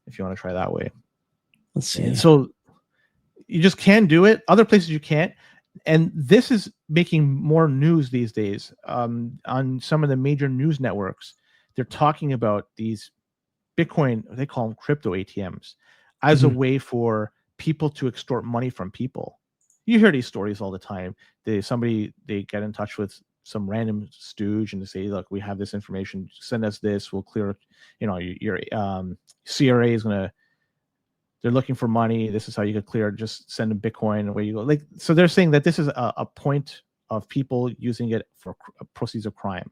if you want to try that way.
Let's see.
And so you just can do it. Other places you can't. And this is making more news these days on some of the major news networks. They're talking about these Bitcoin, they call them crypto ATMs, as a way for people to extort money from people. You hear these stories all the time. They get in touch with some random stooge and they say, look, we have this information, send us this, we'll clear, your CRA is going to, they're looking for money. This is how you could clear. Just send them Bitcoin. Away you go. Like, so they're saying that this is a point of people using it for proceeds of crime.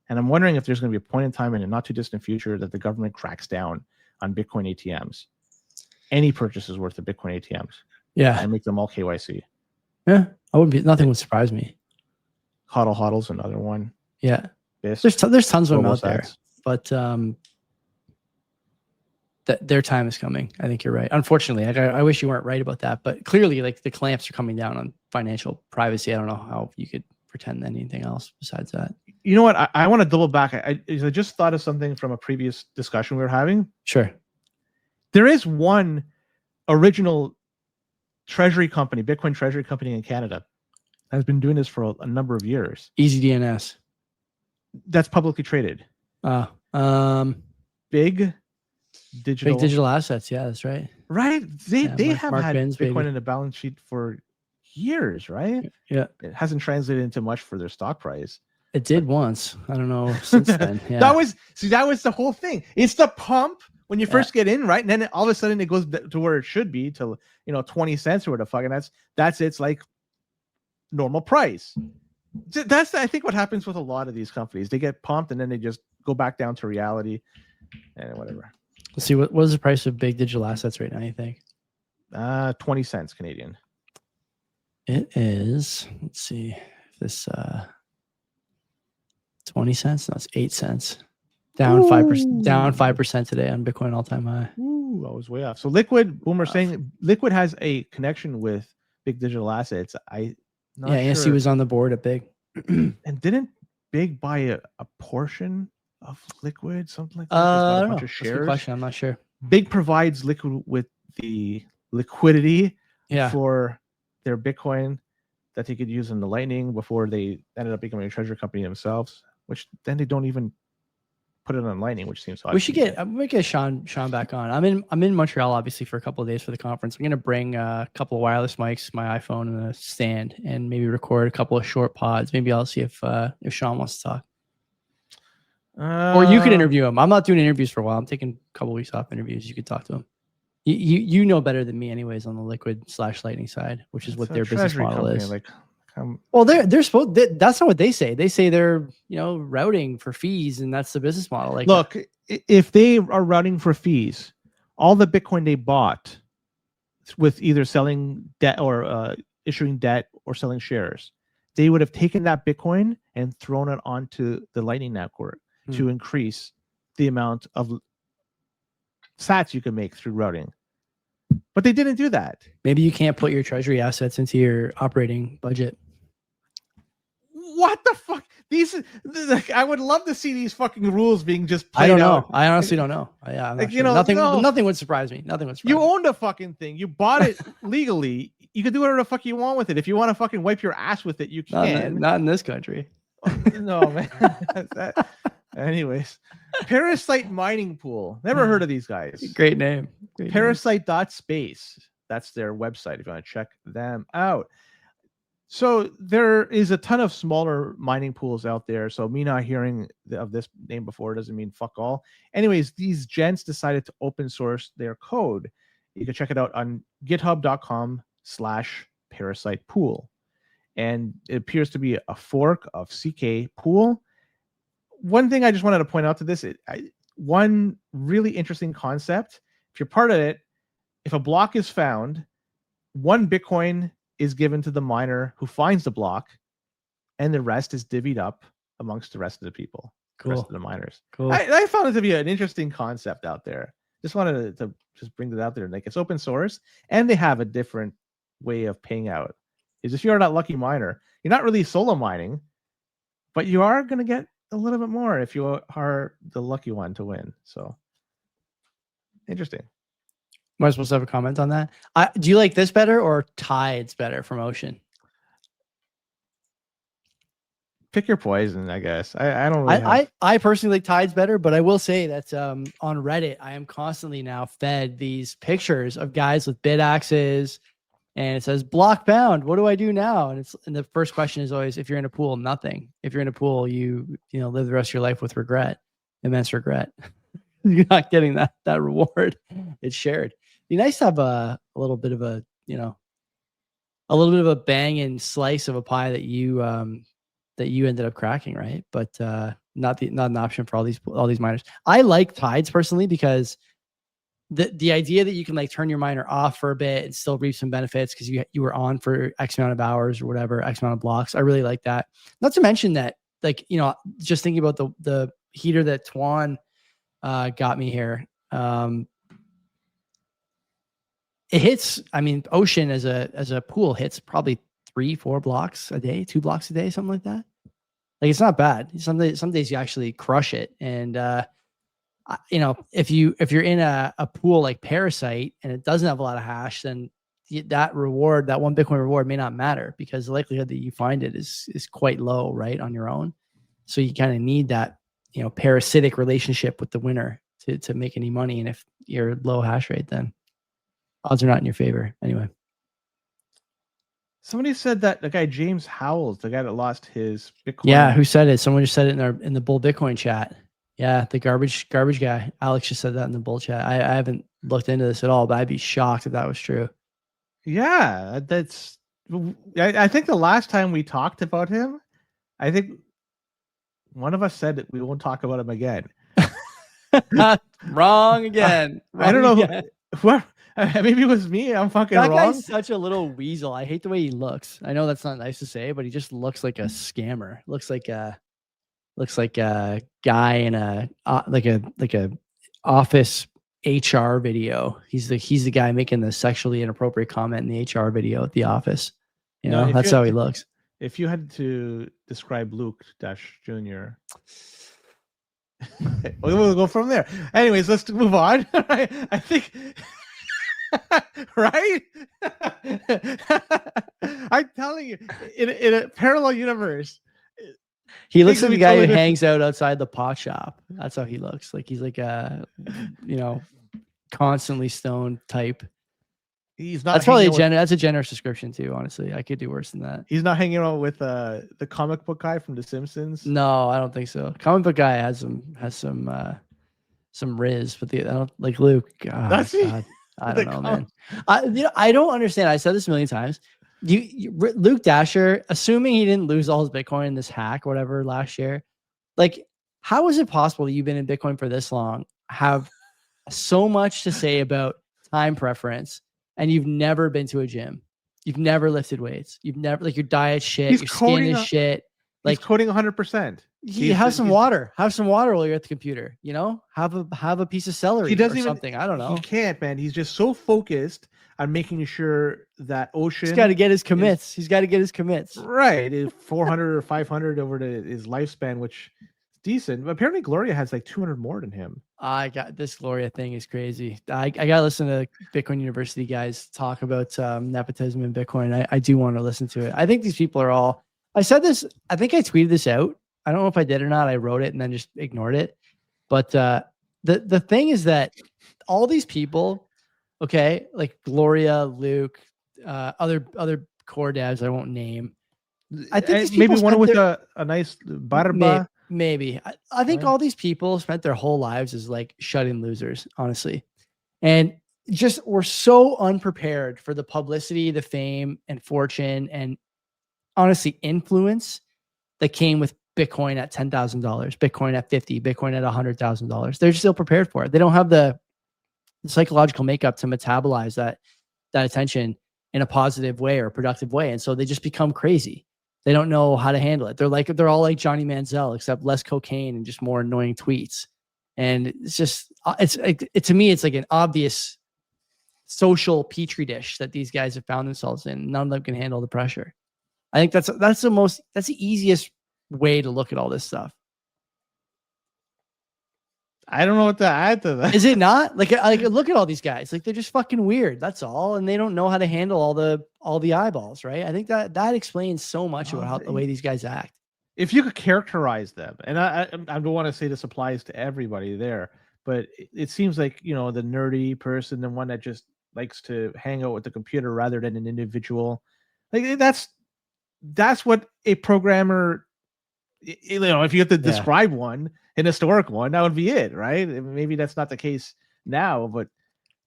And I'm wondering if there's going to be a point in time in a not too distant future that the government cracks down on Bitcoin ATMs, any purchases worth of Bitcoin ATMs.
Yeah,
and make them all KYC.
Yeah, nothing would surprise me.
HODL's another one.
Yeah,
This,
there's tons of them out there, but their time is coming. I think you're right. Unfortunately, I wish you weren't right about that, but clearly, like the clamps are coming down on financial privacy. I don't know how you could pretend anything else besides that.
You know what? I want to double back. I just thought of something from a previous discussion we were having.
Sure.
There is one original Treasury company, Bitcoin Treasury company in Canada, that has been doing this for a number of years.
Easy DNS.
That's publicly traded. Big digital
assets. Yeah, that's right.
Right. They have
Mark
had
Binns,
Bitcoin
baby.
in the balance sheet for years, right?
Yeah.
It hasn't translated into much for their stock price.
It did once. I don't know since then. Yeah.
That was the whole thing. It's the pump when you first get in, right? And then all of a sudden it goes to where it should be, to 20 cents or what the fuck, and that's its like normal price. That's I think what happens with a lot of these companies. They get pumped and then they just go back down to reality and whatever.
Let's see what is the price of big digital assets right now, you think?
20 cents Canadian.
It is. Let's see if this 20 cents. No, it's 8 cents. Down 5%. Down 5% today on Bitcoin all-time high.
Ooh, I was way off. So Liquid, Boomer saying Liquid has a connection with big digital assets.
ASC was on the board at Big.
And didn't Big buy a portion of Liquid, something like that?
I don't know.
Of
That's a
shares.
good question. I'm not sure.
Big provides Liquid with the liquidity for their Bitcoin that they could use in the Lightning before they ended up becoming a treasury company themselves, which then they don't even put it on Lightning, which seems odd.
We should get Sean back on. I'm in Montreal obviously for a couple of days for the conference. I'm gonna bring a couple of wireless mics, my iPhone, and a stand, and maybe record a couple of short pods. Maybe I'll see if Sean wants to talk. Or you can interview him. I'm not doing interviews for a while. I'm taking a couple of weeks off interviews. You could talk to him. You know better than me, anyways, on the Liquid/Lightning side, which is what their business model is. Well, they're supposed. That's not what they say. They say they're routing for fees, and that's the business model. Like,
look, if they are routing for fees, all the Bitcoin they bought with either selling debt or issuing debt or selling shares, they would have taken that Bitcoin and thrown it onto the Lightning network to increase the amount of sats you can make through routing. But they didn't do that.
Maybe you can't put your treasury assets into your operating budget.
What the fuck? I would love to see these fucking rules being just played
I don't know.
out.
I honestly don't know. Yeah, I'm not sure. Nothing would surprise me. Nothing would surprise me.
You owned a fucking thing. You bought it legally. You can do whatever the fuck you want with it. If you want to fucking wipe your ass with it, you can.
Not in this country.
No, man. Anyways, Parasite mining pool. Never heard of these guys.
Great name.
Parasite.space. That's their website if you want to check them out. So there is a ton of smaller mining pools out there. So me not hearing of this name before doesn't mean fuck all. Anyways, these gents decided to open source their code. You can check it out on github.com/parasite pool. And it appears to be a fork of CK pool. One thing I just wanted to point out to this, one really interesting concept. If you're part of it, if a block is found, 1 Bitcoin is given to the miner who finds the block, and the rest is divvied up amongst the rest of the people, the rest of the miners.
Cool.
I found it to be an interesting concept out there. Just wanted to just bring that out there. Like, it's open source, and they have a different way of paying out. Is if you're that lucky miner, you're not really solo mining, but you are going to get a little bit more if you are the lucky one to win. So interesting.
Am I supposed to have a comment on that? Do you like this better or Tides better from Ocean?
Pick your poison, I guess. I don't really
I personally like Tides better, but I will say that on Reddit, I am constantly now fed these pictures of guys with bid axes, and it says block bound. What do I do now? And the first question is always, if you're in a pool, nothing. If you're in a pool, you live the rest of your life with regret, immense regret. You're not getting that reward. It's shared. Be nice to have a little bit of a banging slice of a pie that you ended up cracking, right? But not an option for all these miners. I like Tides personally because the idea that you can like turn your miner off for a bit and still reap some benefits because you were on for X amount of hours or whatever, X amount of blocks. I really like that. Not to mention that, like, just thinking about the heater that Tuan got me here. It hits, I mean, Ocean as a pool hits probably 3-4 blocks a day, 2 blocks a day, something like that. Like, it's not bad. Some days you actually crush it. And if you're in a pool like Parasite and it doesn't have a lot of hash, then that 1 Bitcoin reward may not matter because the likelihood that you find it is quite low, right, on your own. So you kind of need that parasitic relationship with the winner to make any money. And if you're low hash rate, then odds are not in your favor. Anyway.
Somebody said that the guy James Howells, the guy that lost his Bitcoin.
Yeah, who said it? Someone just said it in the Bull Bitcoin chat. Yeah, the garbage guy. Alex just said that in the Bull chat. I haven't looked into this at all, but I'd be shocked if that was true.
Yeah, I think the last time we talked about him, I think one of us said that we won't talk about him again.
Wrong again.
I don't know who. Maybe it was me. I'm fucking wrong.
That guy's such a little weasel. I hate the way he looks. I know that's not nice to say, but he just looks like a scammer. Looks like a guy in a office HR video. He's the guy making the sexually inappropriate comment in the HR video at the office. That's how he looks.
If you had to describe Luke Jr. We'll go from there. Anyways, let's move on. I think. Right? I'm telling you, in a parallel universe,
he looks like the guy who hangs out outside the pot shop. That's how he looks. Like he's like a constantly stoned type.
He's not.
That's probably that's a generous description too. Honestly, I could do worse than that.
He's not hanging out with the comic book guy from The Simpsons.
No, I don't think so. Comic book guy has some riz, but I don't like Luke. God. I don't know, man. I don't understand. I said this a million times. Luke Dasher, assuming he didn't lose all his Bitcoin in this hack or whatever last year, like, how is it possible that you've been in Bitcoin for this long, have so much to say about time preference, and you've never been to a gym? You've never lifted weights. You've never, like, your diet shit, your skin is shit. Like,
he's coding 100%.
Have some water. Have some water while you're at the computer. Have a piece of celery.
He doesn't
or
even,
something. I don't know.
He can't, man. He's just so focused on making sure that Ocean.
He's got to get his commits. He's got to get his commits.
Right, 400 or 500 over his lifespan, which is decent. But apparently, Gloria has like 200 more than him.
I got this Gloria thing is crazy. I got to listen to Bitcoin University guys talk about nepotism in Bitcoin. I do want to listen to it. I think these people are all. I said this. I think I tweeted this out. I don't know if I did or not. I wrote it and then just ignored it. But the thing is that all these people, okay, like Gloria, Luke, other core devs I won't name, I think these
maybe
people
one
spent
with
their-
a nice barba.
maybe. I think
Right.
all these people spent their whole lives as like shut-in losers, honestly. And just were so unprepared for the publicity, the fame, and fortune, and honestly, influence that came with Bitcoin at $10,000, Bitcoin at 50, Bitcoin at $100,000. They're still prepared for it. They don't have the psychological makeup to metabolize that attention in a positive way or productive way. And so they just become crazy. They don't know how to handle it. They're all like Johnny Manziel, except less cocaine and just more annoying tweets. And it's just, to me, it's like an obvious social petri dish that these guys have found themselves in. None of them can handle the pressure. I think that's the easiest way to look at all this stuff.
I don't know what to add to that.
Is it not? Like look at all these guys. Like they're just fucking weird. That's all. And they don't know how to handle all the eyeballs, right? I think that explains so much about the way these guys act.
If you could characterize them, and I don't want to say this applies to everybody there, but it seems like, the nerdy person, the one that just likes to hang out with the computer rather than an individual. Like that's what a programmer, if you have to describe one, an historic one, that would be it, right? Maybe that's not the case now, but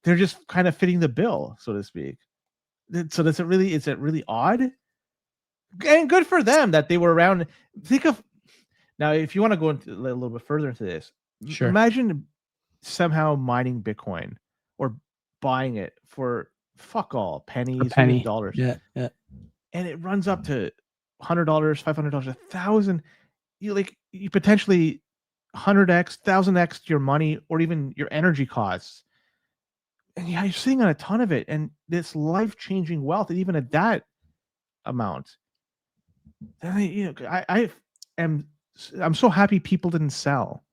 they're just kind of fitting the bill, so to speak. So is it really odd? And good for them that they were around. Think of now, if you want to go into a little bit further into this,
Sure.
Imagine somehow mining Bitcoin or buying it for fuck all, pennies, even dollars.
Yeah.
And it runs up to $100, $500, $1,000. You potentially 100x, 1000x your money or even your energy costs. And you're sitting on a ton of it, and this life-changing wealth, and even at that amount. I'm so happy people didn't sell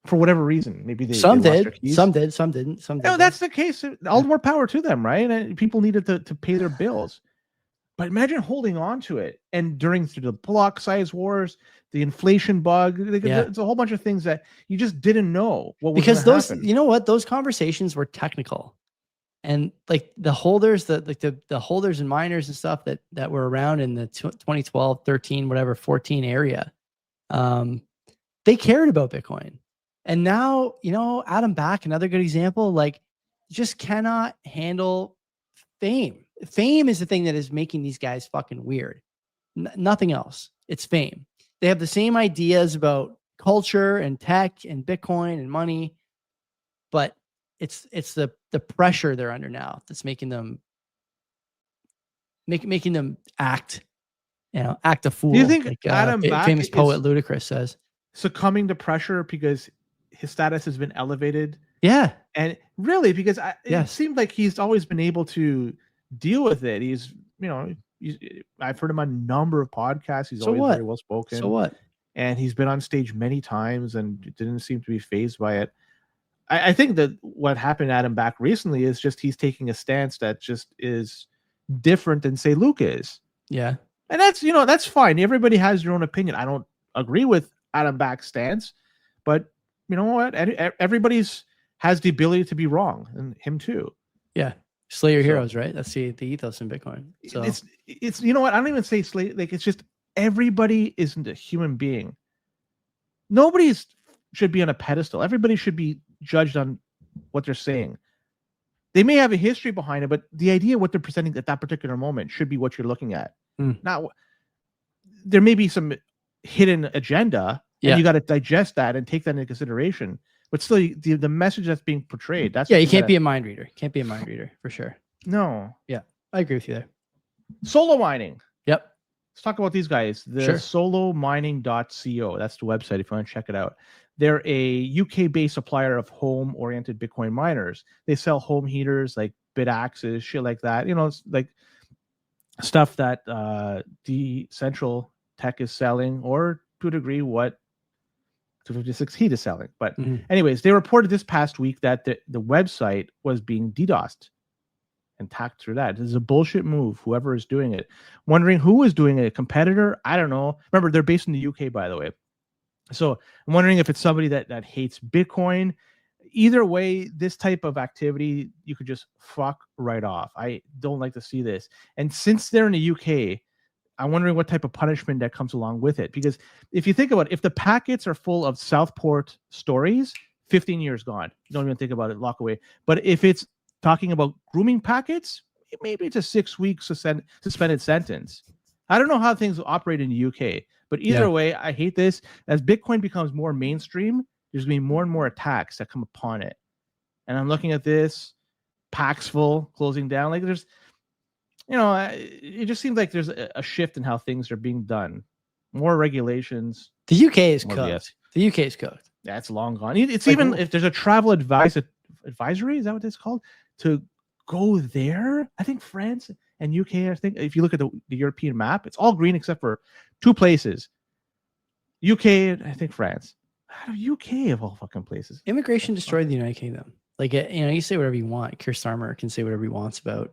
for whatever reason. Maybe
some
they lost
did,
their keys.
some did, some didn't. Some did.
That's the case. All the more power to them, right? And people needed to pay their bills. But imagine holding on to it, and through the block size wars, the inflation bug, it's a whole bunch of things that you just didn't know what was
because those,
happen.
Those conversations were technical, and like the holders, the holders and miners and stuff that were around in the 2012, 13, whatever, 14 area, they cared about Bitcoin. And now, Adam Back, another good example, like just cannot handle fame. Fame is the thing that is making these guys fucking weird. Nothing else. It's fame. They have the same ideas about culture and tech and Bitcoin and money, but it's the pressure they're under now that's making them making them act a fool.
Do you think
like,
Adam Back
famous poet Ludacris says,
succumbing to pressure because his status has been elevated?
Yeah.
And really, because it seemed like he's always been able to deal with it. He's, I've heard him on a number of podcasts. He's always very well spoken.
So what?
And he's been on stage many times and didn't seem to be fazed by it. I think that what happened to Adam Back recently is just he's taking a stance that just is different than, say, Luke is.
Yeah.
And that's fine. Everybody has their own opinion. I don't agree with Adam Back's stance, but you know what? Everybody's has the ability to be wrong, and him too.
Yeah. Slay your heroes, right? That's the ethos in Bitcoin. So
it's I don't even say slay. Like, it's just everybody isn't a human being. Nobody should be on a pedestal. Everybody should be judged on what they're saying. They may have a history behind it, but the idea of what they're presenting at that particular moment should be what you're looking at. Not there may be some hidden agenda, and you got to digest that and take that into consideration. But still, the message that's being portrayed, that's
you can't be a mind reader. Can't be a mind reader for sure.
No.
Yeah, I agree with you there.
Solo mining.
Yep.
Let's talk about these guys. The solomining.co. That's the website if you want to check it out. They're a UK-based supplier of home-oriented Bitcoin miners. They sell home heaters like BitAxes, shit like that. It's like stuff that the Central Tech is selling, or to a degree what 256 Heat is selling. But anyways, they reported this past week that the website was being DDoSed and tacked through that. This is a bullshit move, whoever is doing it. Wondering who is doing it, a competitor? I don't know. Remember, they're based in the UK, by the way. So I'm wondering if it's somebody that hates Bitcoin. Either way, this type of activity, you could just fuck right off. I don't like to see this. And since they're in the UK, I'm wondering what type of punishment that comes along with it. Because if you think about it, if the packets are full of Southport stories, 15 years gone. Don't even think about it, lock away. But if it's talking about grooming packets, maybe it's a 6-week suspended sentence. I don't know how things operate in the UK, but either way, I hate this. As Bitcoin becomes more mainstream, there's going to be more and more attacks that come upon it. And I'm looking at this, Paxful closing down. Like there's, it just seems like there's a shift in how things are being done. More regulations.
The UK is cooked.
BS.
The UK is cooked.
That's long gone. It's like, even if there's a travel advisory, is that what it's called? To go there, I think France and UK. I think if you look at the European map, it's all green except for 2 places. UK and I think France. UK of all fucking places.
Immigration destroyed the United Kingdom. Like, you say whatever you want. Keir Starmer can say whatever he wants about,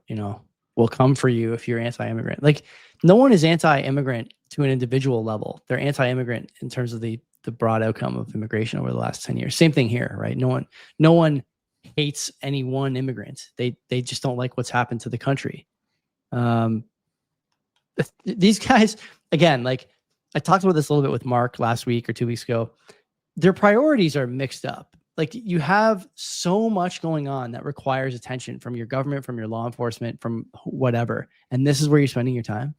we'll come for you if you're anti-immigrant. Like, no one is anti-immigrant to an individual level. They're anti-immigrant in terms of the broad outcome of immigration over the last 10 years. Same thing here, right? No one hates any one immigrant. They just don't like what's happened to the country. These guys, again, like I talked about this a little bit with Mark last week or 2 weeks ago. Their priorities are mixed up. Like, you have so much going on that requires attention from your government, from your law enforcement, from whatever. And this is where you're spending your time.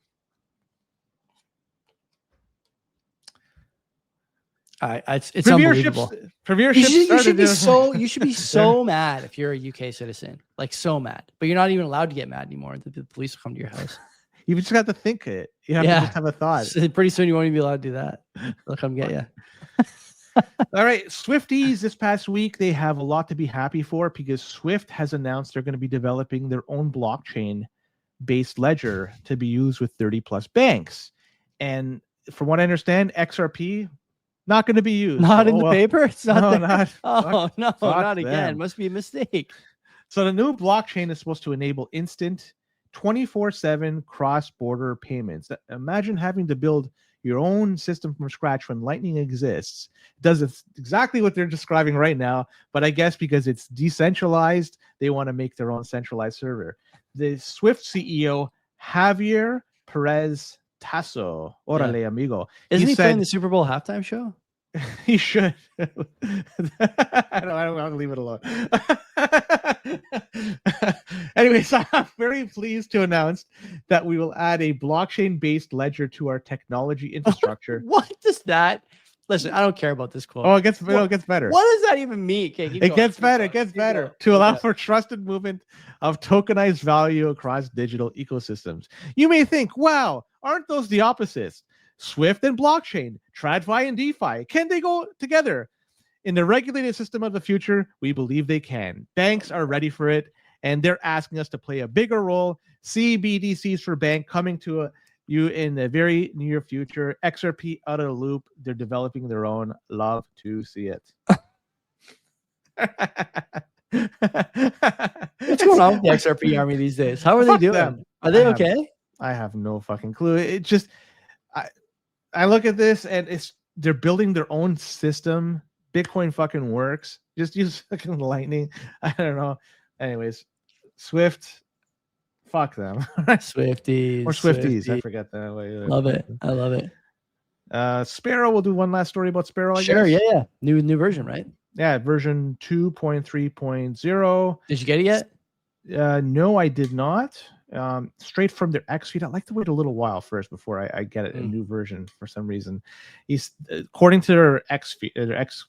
It's unbelievable. You should be so mad if you're a UK citizen, like so mad, but you're not even allowed to get mad anymore. The police will come to your house.
You just got to think it. You have to just have a thought.
Pretty soon you won't even be allowed to do that. They'll come get you.
All right, Swifties this past week, they have a lot to be happy for because Swift has announced they're going to be developing their own blockchain-based ledger to be used with 30+ banks. And from what I understand, XRP not going to be used.
Not in the paper? It's not.
Not
again. Must be a mistake.
So the new blockchain is supposed to enable instant 24/7 cross-border payments. Imagine having to build your own system from scratch when Lightning exists. It does exactly what they're describing right now, but I guess because it's decentralized, they want to make their own centralized server. The Swift CEO, Javier Perez Tasso, órale, amigo.
Isn't he playing the Super Bowl halftime show?
He should. I don't want to leave it alone. Anyways, I'm very pleased to announce that we will add a blockchain-based ledger to our technology infrastructure.
What does that? Listen, I don't care about this quote.
Oh, it gets better.
What does that even mean? Okay,
it gets better. To allow for trusted movement of tokenized value across digital ecosystems. You may think, wow, aren't those the opposites? Swift and blockchain, TradFi and DeFi, can they go together? In the regulated system of the future, we believe they can. Banks are ready for it, and they're asking us to play a bigger role. CBDCs for bank coming to you in the very near future. XRP out of the loop. They're developing their own. Love to see it.
What's going on with the XRP army these days? How are they doing?
Them.
Are they okay?
I have no fucking clue. It just, I look at this and they're building their own system. Bitcoin fucking works. Just use fucking Lightning. I don't know. Anyways, Swift, fuck them.
Swifties.
Or Swifties. I forget that.
Love it. I love it.
Sparrow, we'll do one last story about Sparrow, I
guess.
Yeah.
New version, right?
Yeah, version 2.3.0.
Did you get it yet?
No, I did not. Straight from their X feed. I like to wait a little while first before I get it a new version for some reason. According to their X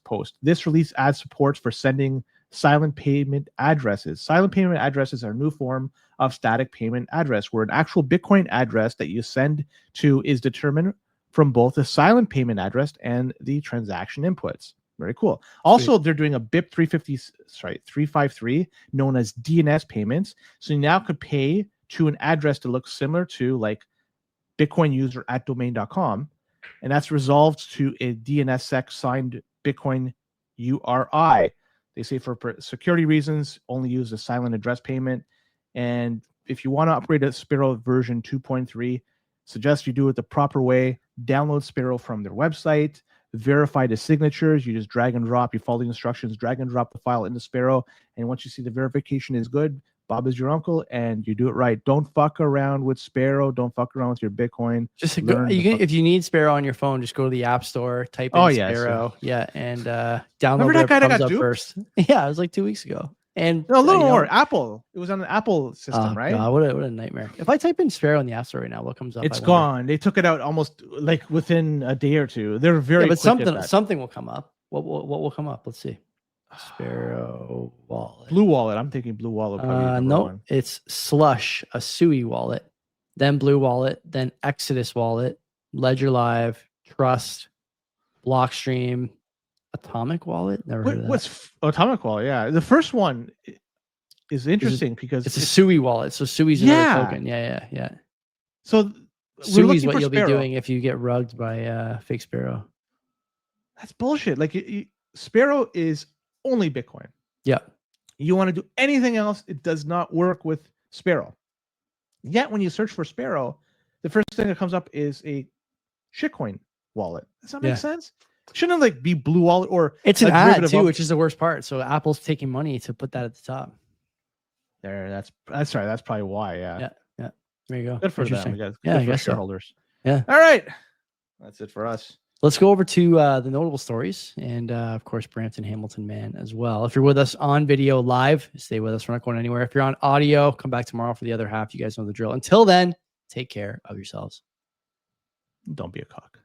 post, this release adds support for sending silent payment addresses. Silent payment addresses are a new form of static payment address where an actual Bitcoin address that you send to is determined from both the silent payment address and the transaction inputs. Very cool. Also, they're doing a BIP 353 known as DNS payments. So you now could pay to an address that looks similar to like Bitcoin user at domain.com. And that's resolved to a DNSSEC signed Bitcoin URI. They say for security reasons, only use a silent address payment. And if you want to upgrade to Sparrow version 2.3, suggest you do it the proper way. Download Sparrow from their website. Verify the signatures. You just drag and drop. You follow the instructions, drag and drop the file into Sparrow. And once you see the verification is good, Bob is your uncle, and you do it right. Don't fuck around with Sparrow. Don't fuck around with your Bitcoin.
Just
Learn the fuck-
if you need Sparrow on your phone, just go to the App Store, type in
Oh, yes,
Sparrow, and download
Remember that
whatever
guy that
comes
got
up
duped?
first. Yeah, it was like 2 weeks ago. And
No, a little
you know,
more. Apple. It was on the Apple system,
oh,
right?
God, what a nightmare. If I type in Sparrow in the App Store right now, what comes up?
It's
I wonder.
gone. They took it out almost like within a day or two. They're very
Yeah, but
quick at that.
something will come up. What will come up? Let's see. Sparrow wallet.
Blue Wallet. I'm thinking Blue Wallet. Probably
No,
one.
it's Slush, a Sui wallet, then Blue Wallet, then Exodus wallet, Ledger Live, Trust, Blockstream, Atomic wallet. Never heard of that.
What's Atomic Wallet? Yeah, the first one is interesting because
It's a Sui wallet. So Sui's another token. Yeah.
So
Sui's what you'll be doing if you get rugged by fake Sparrow.
That's bullshit. Like Sparrow is only Bitcoin.
Yeah.
You want to do anything else, it does not work with Sparrow. Yet when you search for Sparrow, the first thing that comes up is a shitcoin wallet. Does that make sense? Shouldn't it like be Blue Wallet or
it's an
a
ad
derivative
too,
of-
which is the worst part. So Apple's taking money to put that at the top.
There, that's right. That's probably why. Yeah.
There you go.
Good for them.
Interesting.
We got
Yeah, I
good for
guess so.
shareholders.
Yeah.
All right. That's it for us.
Let's go over to the notable stories and, of course, Brampton Hamilton Man as well. If you're with us on video live, stay with us. We're not going anywhere. If you're on audio, come back tomorrow for the other half. You guys know the drill. Until then, take care of yourselves.
Don't be a cock.